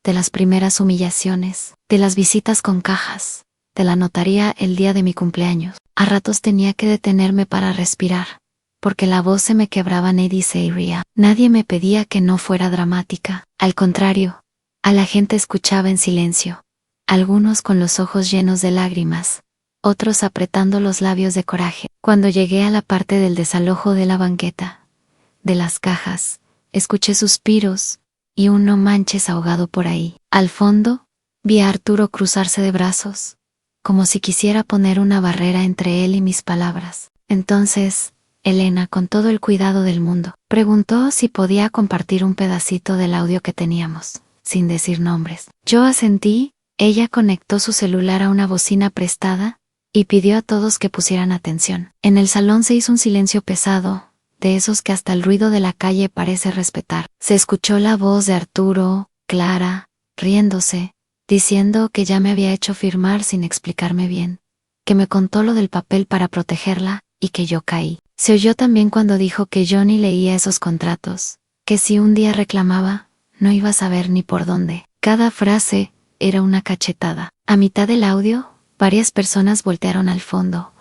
de las primeras humillaciones, de las visitas con cajas, de la notaría el día de mi cumpleaños. A ratos tenía que detenerme para respirar, porque la voz se me quebraba y se iría. Nadie me pedía que no fuera dramática. Al contrario, a la gente escuchaba en silencio, algunos con los ojos llenos de lágrimas, otros apretando los labios de coraje. Cuando llegué a la parte del desalojo de la banqueta, de las cajas, escuché suspiros y un no manches ahogado por ahí. Al fondo, vi a Arturo cruzarse de brazos, como si quisiera poner una barrera entre él y mis palabras. Entonces, Elena, con todo el cuidado del mundo, preguntó si podía compartir un pedacito del audio que teníamos, sin decir nombres. Yo asentí. Ella conectó su celular a una bocina prestada y pidió a todos que pusieran atención. En el salón se hizo un silencio pesado, de esos que hasta el ruido de la calle parece respetar. Se escuchó la voz de Arturo, clara, riéndose, diciendo que ya me había hecho firmar sin explicarme bien, que me contó lo del papel para protegerla, y que yo caí. Se oyó también cuando dijo que yo ni leía esos contratos, que si un día reclamaba, no iba a saber ni por dónde. Cada frase era una cachetada. A mitad del audio, varias personas voltearon al fondo,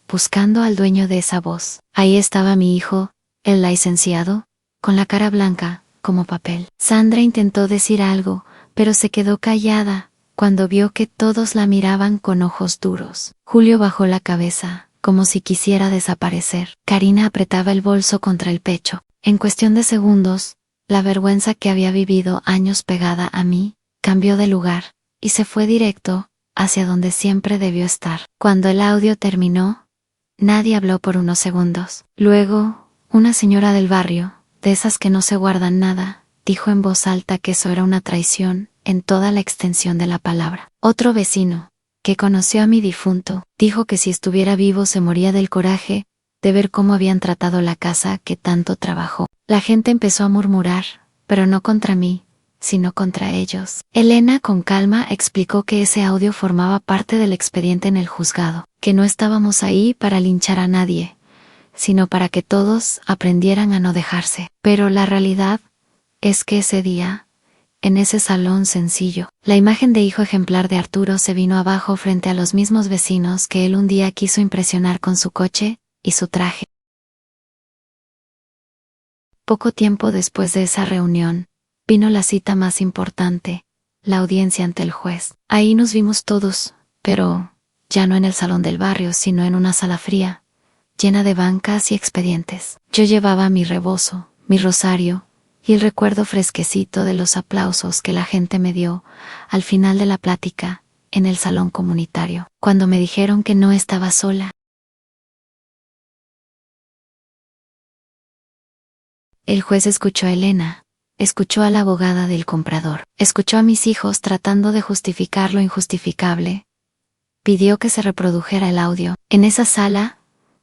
buscando al dueño de esa voz. Ahí estaba mi hijo, el licenciado, con la cara blanca, como papel. Sandra intentó decir algo, pero se quedó callada, cuando vio que todos la miraban con ojos duros. Julio bajó la cabeza, como si quisiera desaparecer. Karina apretaba el bolso contra el pecho. En cuestión de segundos, la vergüenza que había vivido años pegada a mí, cambió de lugar, y se fue directo, hacia donde siempre debió estar. Cuando el audio terminó, nadie habló por unos segundos. Luego, una señora del barrio, de esas que no se guardan nada, dijo en voz alta que eso era una traición, en toda la extensión de la palabra. Otro vecino, que conoció a mi difunto, dijo que si estuviera vivo se moría del coraje, de ver cómo habían tratado la casa que tanto trabajó. La gente empezó a murmurar, pero no contra mí, sino contra ellos. Elena con calma explicó que ese audio formaba parte del expediente en el juzgado, que no estábamos ahí para linchar a nadie, sino para que todos aprendieran a no dejarse. Pero la realidad es que ese día, en ese salón sencillo, la imagen de hijo ejemplar de Arturo se vino abajo frente a los mismos vecinos que él un día quiso impresionar con su coche y su traje. Poco tiempo después de esa reunión, vino la cita más importante, la audiencia ante el juez. Ahí nos vimos todos, pero ya no en el salón del barrio, sino en una sala fría, llena de bancas y expedientes. Yo llevaba mi rebozo, mi rosario, y el recuerdo fresquecito de los aplausos que la gente me dio al final de la plática en el salón comunitario, cuando me dijeron que no estaba sola. El juez escuchó a Elena, escuchó a la abogada del comprador, escuchó a mis hijos tratando de justificar lo injustificable. Pidió que se reprodujera el audio. En esa sala,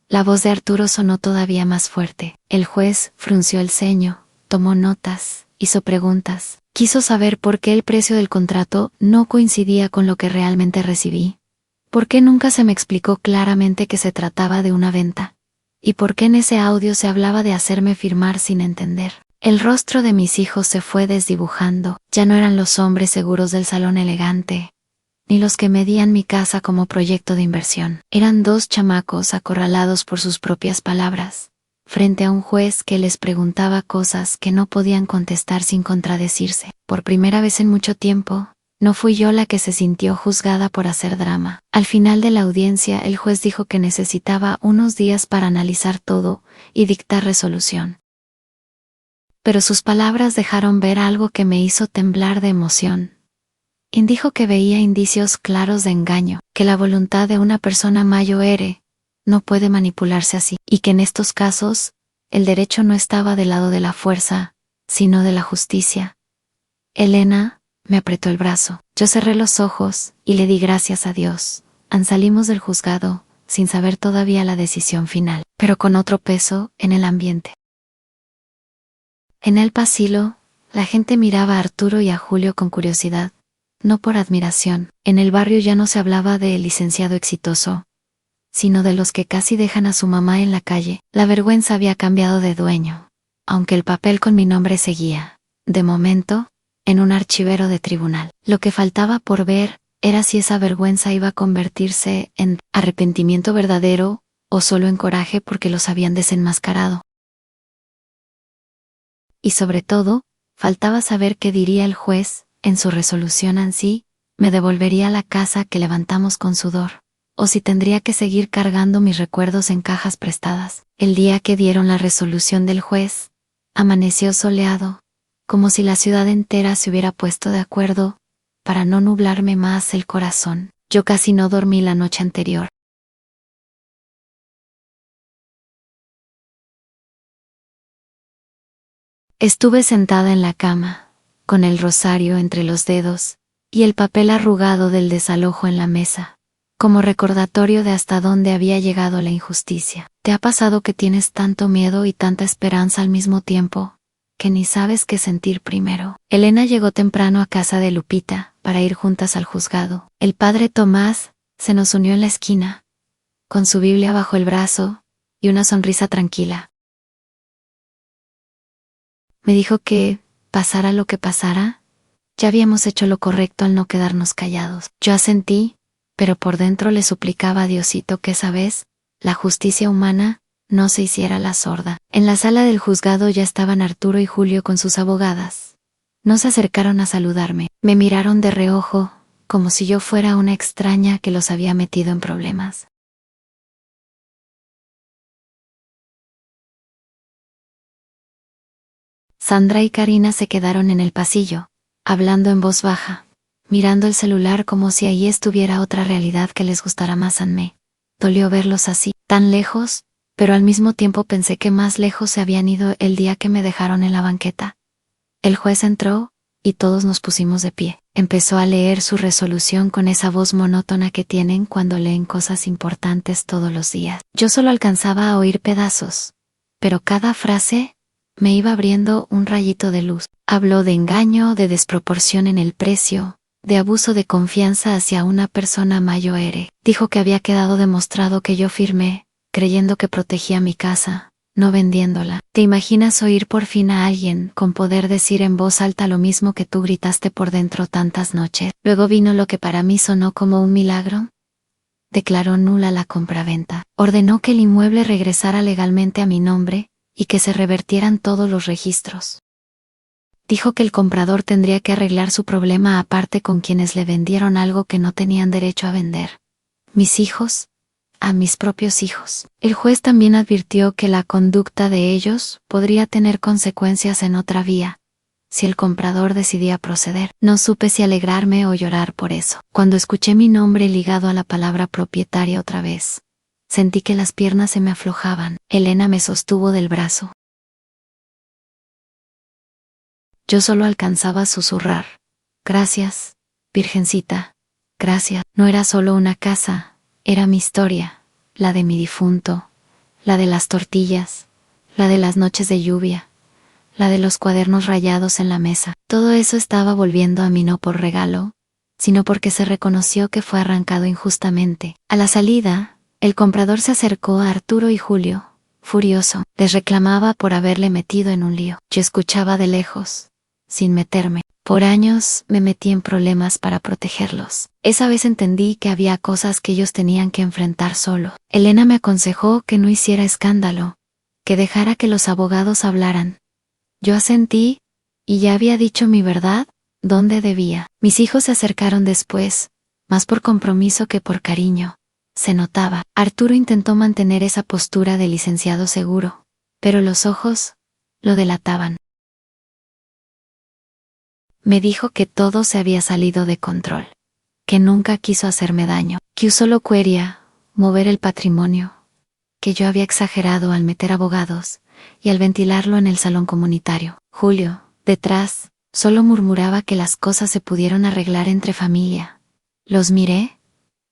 la voz de Arturo sonó todavía más fuerte. El juez frunció el ceño, tomó notas, hizo preguntas. Quiso saber por qué el precio del contrato no coincidía con lo que realmente recibí. ¿Por qué nunca se me explicó claramente que se trataba de una venta? ¿Y por qué en ese audio se hablaba de hacerme firmar sin entender? El rostro de mis hijos se fue desdibujando. Ya no eran los hombres seguros del salón elegante, ni los que medían mi casa como proyecto de inversión. Eran dos chamacos acorralados por sus propias palabras, frente a un juez que les preguntaba cosas que no podían contestar sin contradecirse. Por primera vez en mucho tiempo, no fui yo la que se sintió juzgada por hacer drama. Al final de la audiencia, el juez dijo que necesitaba unos días para analizar todo y dictar resolución. Pero sus palabras dejaron ver algo que me hizo temblar de emoción. Dijo que veía indicios claros de engaño, que la voluntad de una persona mayor no puede manipularse así, y que en estos casos, el derecho no estaba del lado de la fuerza, sino de la justicia. Elena me apretó el brazo. Yo cerré los ojos y le di gracias a Dios. Salimos del juzgado, sin saber todavía la decisión final, pero con otro peso en el ambiente. En el pasillo, la gente miraba a Arturo y a Julio con curiosidad, no por admiración. En el barrio ya no se hablaba del licenciado exitoso, sino de los que casi dejan a su mamá en la calle. La vergüenza había cambiado de dueño, aunque el papel con mi nombre seguía, de momento, en un archivero de tribunal. Lo que faltaba por ver era si esa vergüenza iba a convertirse en arrepentimiento verdadero o solo en coraje porque los habían desenmascarado. Y sobre todo, faltaba saber qué diría el juez en su resolución. Si me devolvería la casa que levantamos con sudor, o si tendría que seguir cargando mis recuerdos en cajas prestadas. El día que dieron la resolución del juez, amaneció soleado, como si la ciudad entera se hubiera puesto de acuerdo para no nublarme más el corazón. Yo casi no dormí la noche anterior. Estuve sentada en la cama, con el rosario entre los dedos, y el papel arrugado del desalojo en la mesa, como recordatorio de hasta dónde había llegado la injusticia. ¿Te ha pasado que tienes tanto miedo y tanta esperanza al mismo tiempo, que ni sabes qué sentir primero? Elena llegó temprano a casa de Lupita, para ir juntas al juzgado. El padre Tomás se nos unió en la esquina, con su Biblia bajo el brazo, y una sonrisa tranquila. Me dijo que, pasara lo que pasara, ya habíamos hecho lo correcto al no quedarnos callados. Yo asentí, pero por dentro le suplicaba a Diosito que esa vez, la justicia humana, no se hiciera la sorda. En la sala del juzgado ya estaban Arturo y Julio con sus abogadas. No se acercaron a saludarme, me miraron de reojo, como si yo fuera una extraña que los había metido en problemas. Sandra y Karina se quedaron en el pasillo, hablando en voz baja, mirando el celular como si ahí estuviera otra realidad que les gustara más a mí. Dolió verlos así, tan lejos, pero al mismo tiempo pensé que más lejos se habían ido el día que me dejaron en la banqueta. El juez entró, y todos nos pusimos de pie. Empezó a leer su resolución con esa voz monótona que tienen cuando leen cosas importantes todos los días. Yo solo alcanzaba a oír pedazos, pero cada frase me iba abriendo un rayito de luz. Habló de engaño, de desproporción en el precio, de abuso de confianza hacia una persona mayor. Dijo que había quedado demostrado que yo firmé, creyendo que protegía mi casa, no vendiéndola. ¿Te imaginas oír por fin a alguien con poder decir en voz alta lo mismo que tú gritaste por dentro tantas noches? Luego vino lo que para mí sonó como un milagro. Declaró nula la compraventa. Ordenó que el inmueble regresara legalmente a mi nombre y que se revertieran todos los registros. Dijo que el comprador tendría que arreglar su problema aparte con quienes le vendieron algo que no tenían derecho a vender. Mis hijos, a mis propios hijos. El juez también advirtió que la conducta de ellos podría tener consecuencias en otra vía, si el comprador decidía proceder. No supe si alegrarme o llorar por eso. Cuando escuché mi nombre ligado a la palabra propietaria otra vez, sentí que las piernas se me aflojaban. Elena me sostuvo del brazo. Yo solo alcanzaba a susurrar: gracias, Virgencita, gracias. No era solo una casa, era mi historia, la de mi difunto, la de las tortillas, la de las noches de lluvia, la de los cuadernos rayados en la mesa. Todo eso estaba volviendo a mí no por regalo, sino porque se reconoció que fue arrancado injustamente. A la salida, el comprador se acercó a Arturo y Julio, furioso. Les reclamaba por haberle metido en un lío. Yo escuchaba de lejos, sin meterme. Por años me metí en problemas para protegerlos. Esa vez entendí que había cosas que ellos tenían que enfrentar solo. Elena me aconsejó que no hiciera escándalo, que dejara que los abogados hablaran. Yo asentí, y ya había dicho mi verdad, donde debía. Mis hijos se acercaron después, más por compromiso que por cariño. Se notaba. Arturo intentó mantener esa postura de licenciado seguro, pero los ojos lo delataban. Me dijo que todo se había salido de control, que nunca quiso hacerme daño, que solo quería mover el patrimonio, que yo había exagerado al meter abogados y al ventilarlo en el salón comunitario. Julio, detrás, solo murmuraba que las cosas se pudieron arreglar entre familia. Los miré,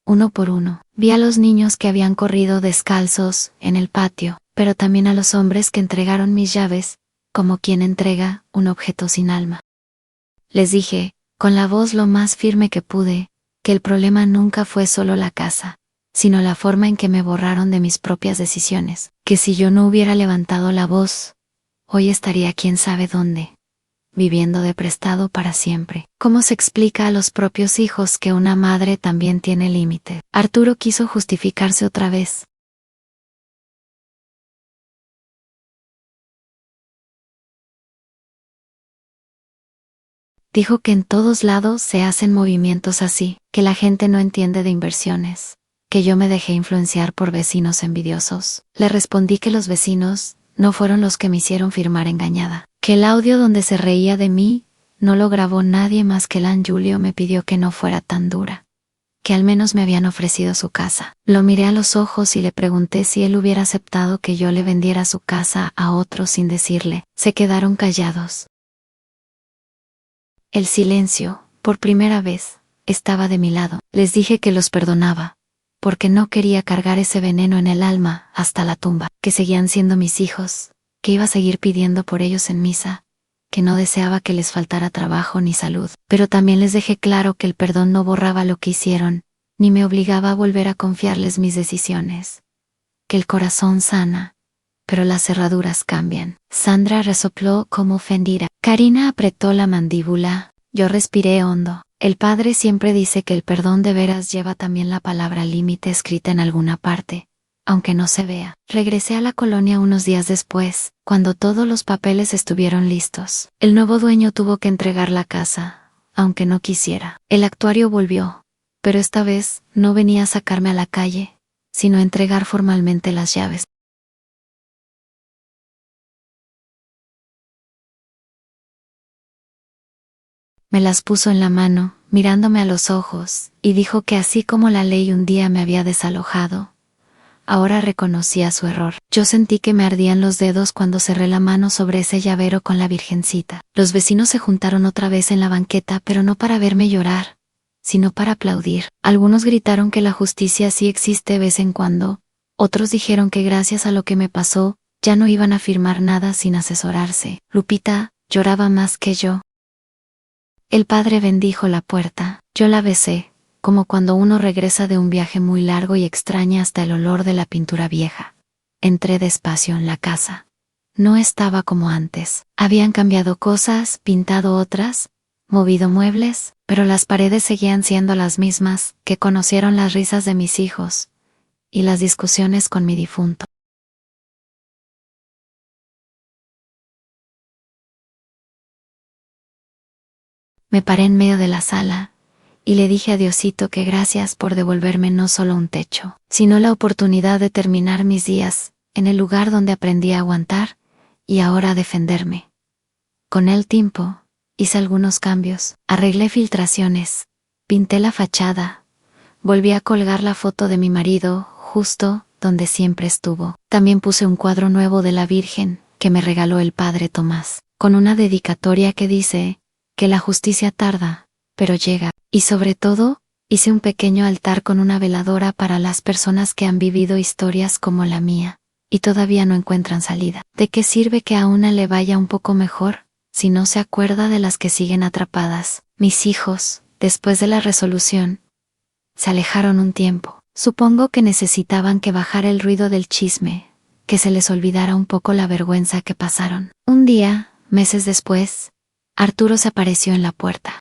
uno por uno. Vi a los niños que habían corrido descalzos en el patio, pero también a los hombres que entregaron mis llaves, como quien entrega un objeto sin alma. Les dije, con la voz lo más firme que pude, que el problema nunca fue solo la casa, sino la forma en que me borraron de mis propias decisiones, que si yo no hubiera levantado la voz, hoy estaría quién sabe dónde, viviendo de prestado para siempre. ¿Cómo se explica a los propios hijos que una madre también tiene límite? Arturo quiso justificarse otra vez. Dijo que en todos lados se hacen movimientos así, que la gente no entiende de inversiones, que yo me dejé influenciar por vecinos envidiosos. Le respondí que los vecinos no fueron los que me hicieron firmar engañada, que el audio donde se reía de mí no lo grabó nadie más que Lan. Julio me pidió que no fuera tan dura, que al menos me habían ofrecido su casa. Lo miré a los ojos y le pregunté si él hubiera aceptado que yo le vendiera su casa a otro sin decirle. Se quedaron callados. El silencio, por primera vez, estaba de mi lado. Les dije que los perdonaba, porque no quería cargar ese veneno en el alma hasta la tumba, que seguían siendo mis hijos, que iba a seguir pidiendo por ellos en misa, que no deseaba que les faltara trabajo ni salud. Pero también les dejé claro que el perdón no borraba lo que hicieron, ni me obligaba a volver a confiarles mis decisiones. Que el corazón sana, pero las cerraduras cambian. Sandra resopló como ofendida. Karina apretó la mandíbula. Yo respiré hondo. El padre siempre dice que el perdón de veras lleva también la palabra límite escrita en alguna parte, aunque no se vea. Regresé a la colonia unos días después, cuando todos los papeles estuvieron listos. El nuevo dueño tuvo que entregar la casa, aunque no quisiera. El actuario volvió, pero esta vez no venía a sacarme a la calle, sino a entregar formalmente las llaves. Me las puso en la mano, mirándome a los ojos, y dijo que así como la ley un día me había desalojado, Ahora reconocía su error. Yo sentí que me ardían los dedos cuando cerré la mano sobre ese llavero con la Virgencita. Los vecinos se juntaron otra vez en la banqueta, pero no para verme llorar, sino para aplaudir. Algunos gritaron que la justicia sí existe de vez en cuando, otros dijeron que gracias a lo que me pasó, ya no iban a firmar nada sin asesorarse. Lupita lloraba más que yo. El padre bendijo la puerta. Yo la besé, como cuando uno regresa de un viaje muy largo y extraña hasta el olor de la pintura vieja. Entré despacio en la casa. No estaba como antes. Habían cambiado cosas, pintado otras, movido muebles, pero las paredes seguían siendo las mismas, que conocieron las risas de mis hijos y las discusiones con mi difunto. Me paré en medio de la sala y le dije a Diosito que gracias por devolverme no solo un techo, sino la oportunidad de terminar mis días en el lugar donde aprendí a aguantar y ahora a defenderme. Con el tiempo, hice algunos cambios, arreglé filtraciones, pinté la fachada, volví a colgar la foto de mi marido justo donde siempre estuvo. También puse un cuadro nuevo de la Virgen que me regaló el padre Tomás, con una dedicatoria que dice que la justicia tarda, pero llega. Y sobre todo, hice un pequeño altar con una veladora para las personas que han vivido historias como la mía, y todavía no encuentran salida. ¿De qué sirve que a una le vaya un poco mejor, si no se acuerda de las que siguen atrapadas? Mis hijos, después de la resolución, se alejaron un tiempo. Supongo que necesitaban que bajara el ruido del chisme, que se les olvidara un poco la vergüenza que pasaron. Un día, meses después, Arturo se apareció en la puerta.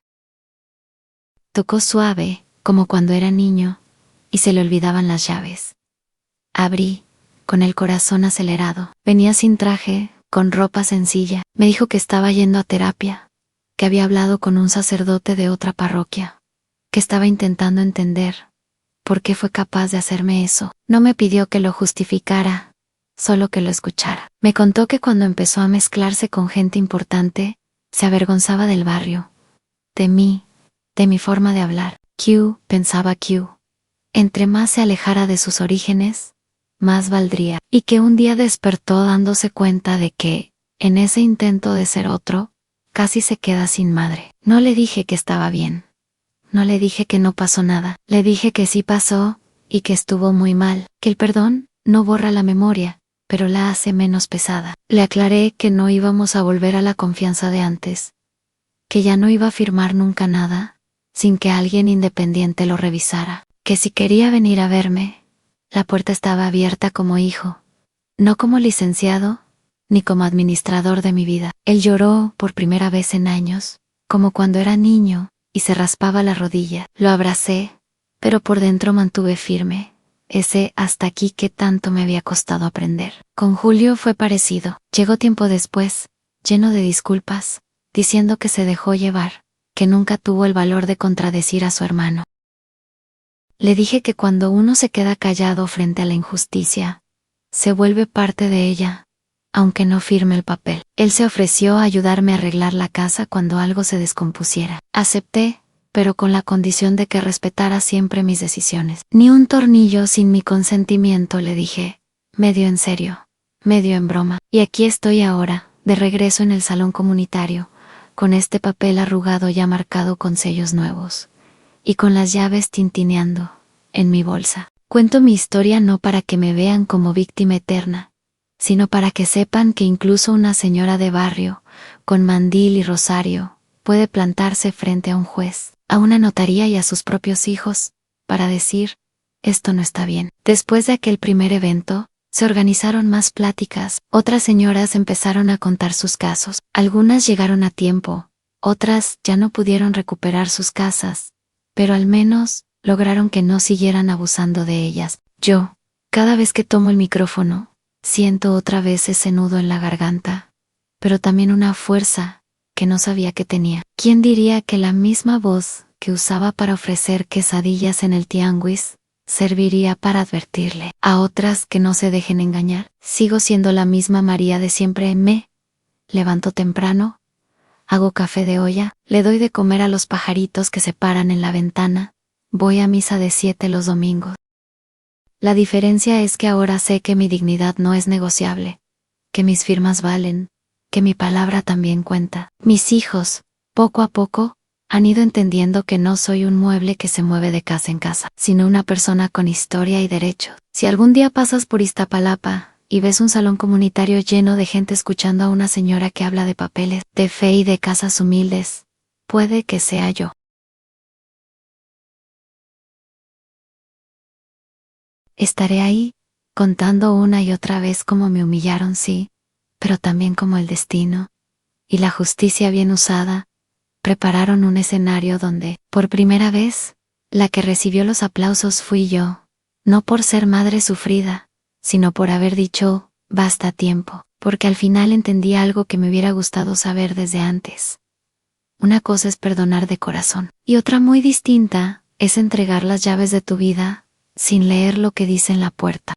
Tocó suave, como cuando era niño, y se le olvidaban las llaves. Abrí, con el corazón acelerado. Venía sin traje, con ropa sencilla. Me dijo que estaba yendo a terapia, que había hablado con un sacerdote de otra parroquia, que estaba intentando entender por qué fue capaz de hacerme eso. No me pidió que lo justificara, solo que lo escuchara. Me contó que cuando empezó a mezclarse con gente importante, se avergonzaba del barrio, de mí, de mi forma de hablar. Pensaba Q. Entre más se alejara de sus orígenes, más valdría. Y que un día despertó dándose cuenta de que, en ese intento de ser otro, casi se queda sin madre. No le dije que estaba bien. No le dije que no pasó nada. Le dije que sí pasó, y que estuvo muy mal. Que el perdón no borra la memoria, pero la hace menos pesada. Le aclaré que no íbamos a volver a la confianza de antes, que ya no iba a firmar nunca nada sin que alguien independiente lo revisara, que si quería venir a verme, la puerta estaba abierta como hijo, no como licenciado, ni como administrador de mi vida. Él lloró por primera vez en años, como cuando era niño, y se raspaba la rodilla. Lo abracé, pero por dentro mantuve firme ese hasta aquí que tanto me había costado aprender. Con Julio fue parecido. Llegó tiempo después, lleno de disculpas, diciendo que se dejó llevar, que nunca tuvo el valor de contradecir a su hermano. Le dije que cuando uno se queda callado frente a la injusticia, se vuelve parte de ella, aunque no firme el papel. Él se ofreció a ayudarme a arreglar la casa cuando algo se descompusiera. Acepté, pero con la condición de que respetara siempre mis decisiones. Ni un tornillo sin mi consentimiento, le dije, medio en serio, medio en broma. Y aquí estoy ahora, de regreso en el salón comunitario, con este papel arrugado ya marcado con sellos nuevos, y con las llaves tintineando en mi bolsa. Cuento mi historia no para que me vean como víctima eterna, sino para que sepan que incluso una señora de barrio, con mandil y rosario, puede plantarse frente a un juez, a una notaría y a sus propios hijos, para decir, esto no está bien. Después de aquel primer evento, se organizaron más pláticas, otras señoras empezaron a contar sus casos, algunas llegaron a tiempo, otras ya no pudieron recuperar sus casas, pero al menos lograron que no siguieran abusando de ellas. Yo, cada vez que tomo el micrófono, siento otra vez ese nudo en la garganta, pero también una fuerza que no sabía que tenía. ¿Quién diría que la misma voz que usaba para ofrecer quesadillas en el tianguis serviría para advertirle a otras que no se dejen engañar? Sigo siendo la misma María de siempre. Me levanto temprano, hago café de olla, le doy de comer a los pajaritos que se paran en la ventana, voy a misa de 7 los domingos. La diferencia es que ahora sé que mi dignidad no es negociable, que mis firmas valen, que mi palabra también cuenta. Mis hijos, poco a poco, han ido entendiendo que no soy un mueble que se mueve de casa en casa, sino una persona con historia y derechos. Si algún día pasas por Iztapalapa y ves un salón comunitario lleno de gente escuchando a una señora que habla de papeles, de fe y de casas humildes, puede que sea yo. Estaré ahí, contando una y otra vez cómo me humillaron, sí, pero también como el destino y la justicia bien usada prepararon un escenario donde, por primera vez, la que recibió los aplausos fui yo, no por ser madre sufrida, sino por haber dicho, basta tiempo, porque al final entendí algo que me hubiera gustado saber desde antes. Una cosa es perdonar de corazón, y otra muy distinta es entregar las llaves de tu vida sin leer lo que dice en la puerta.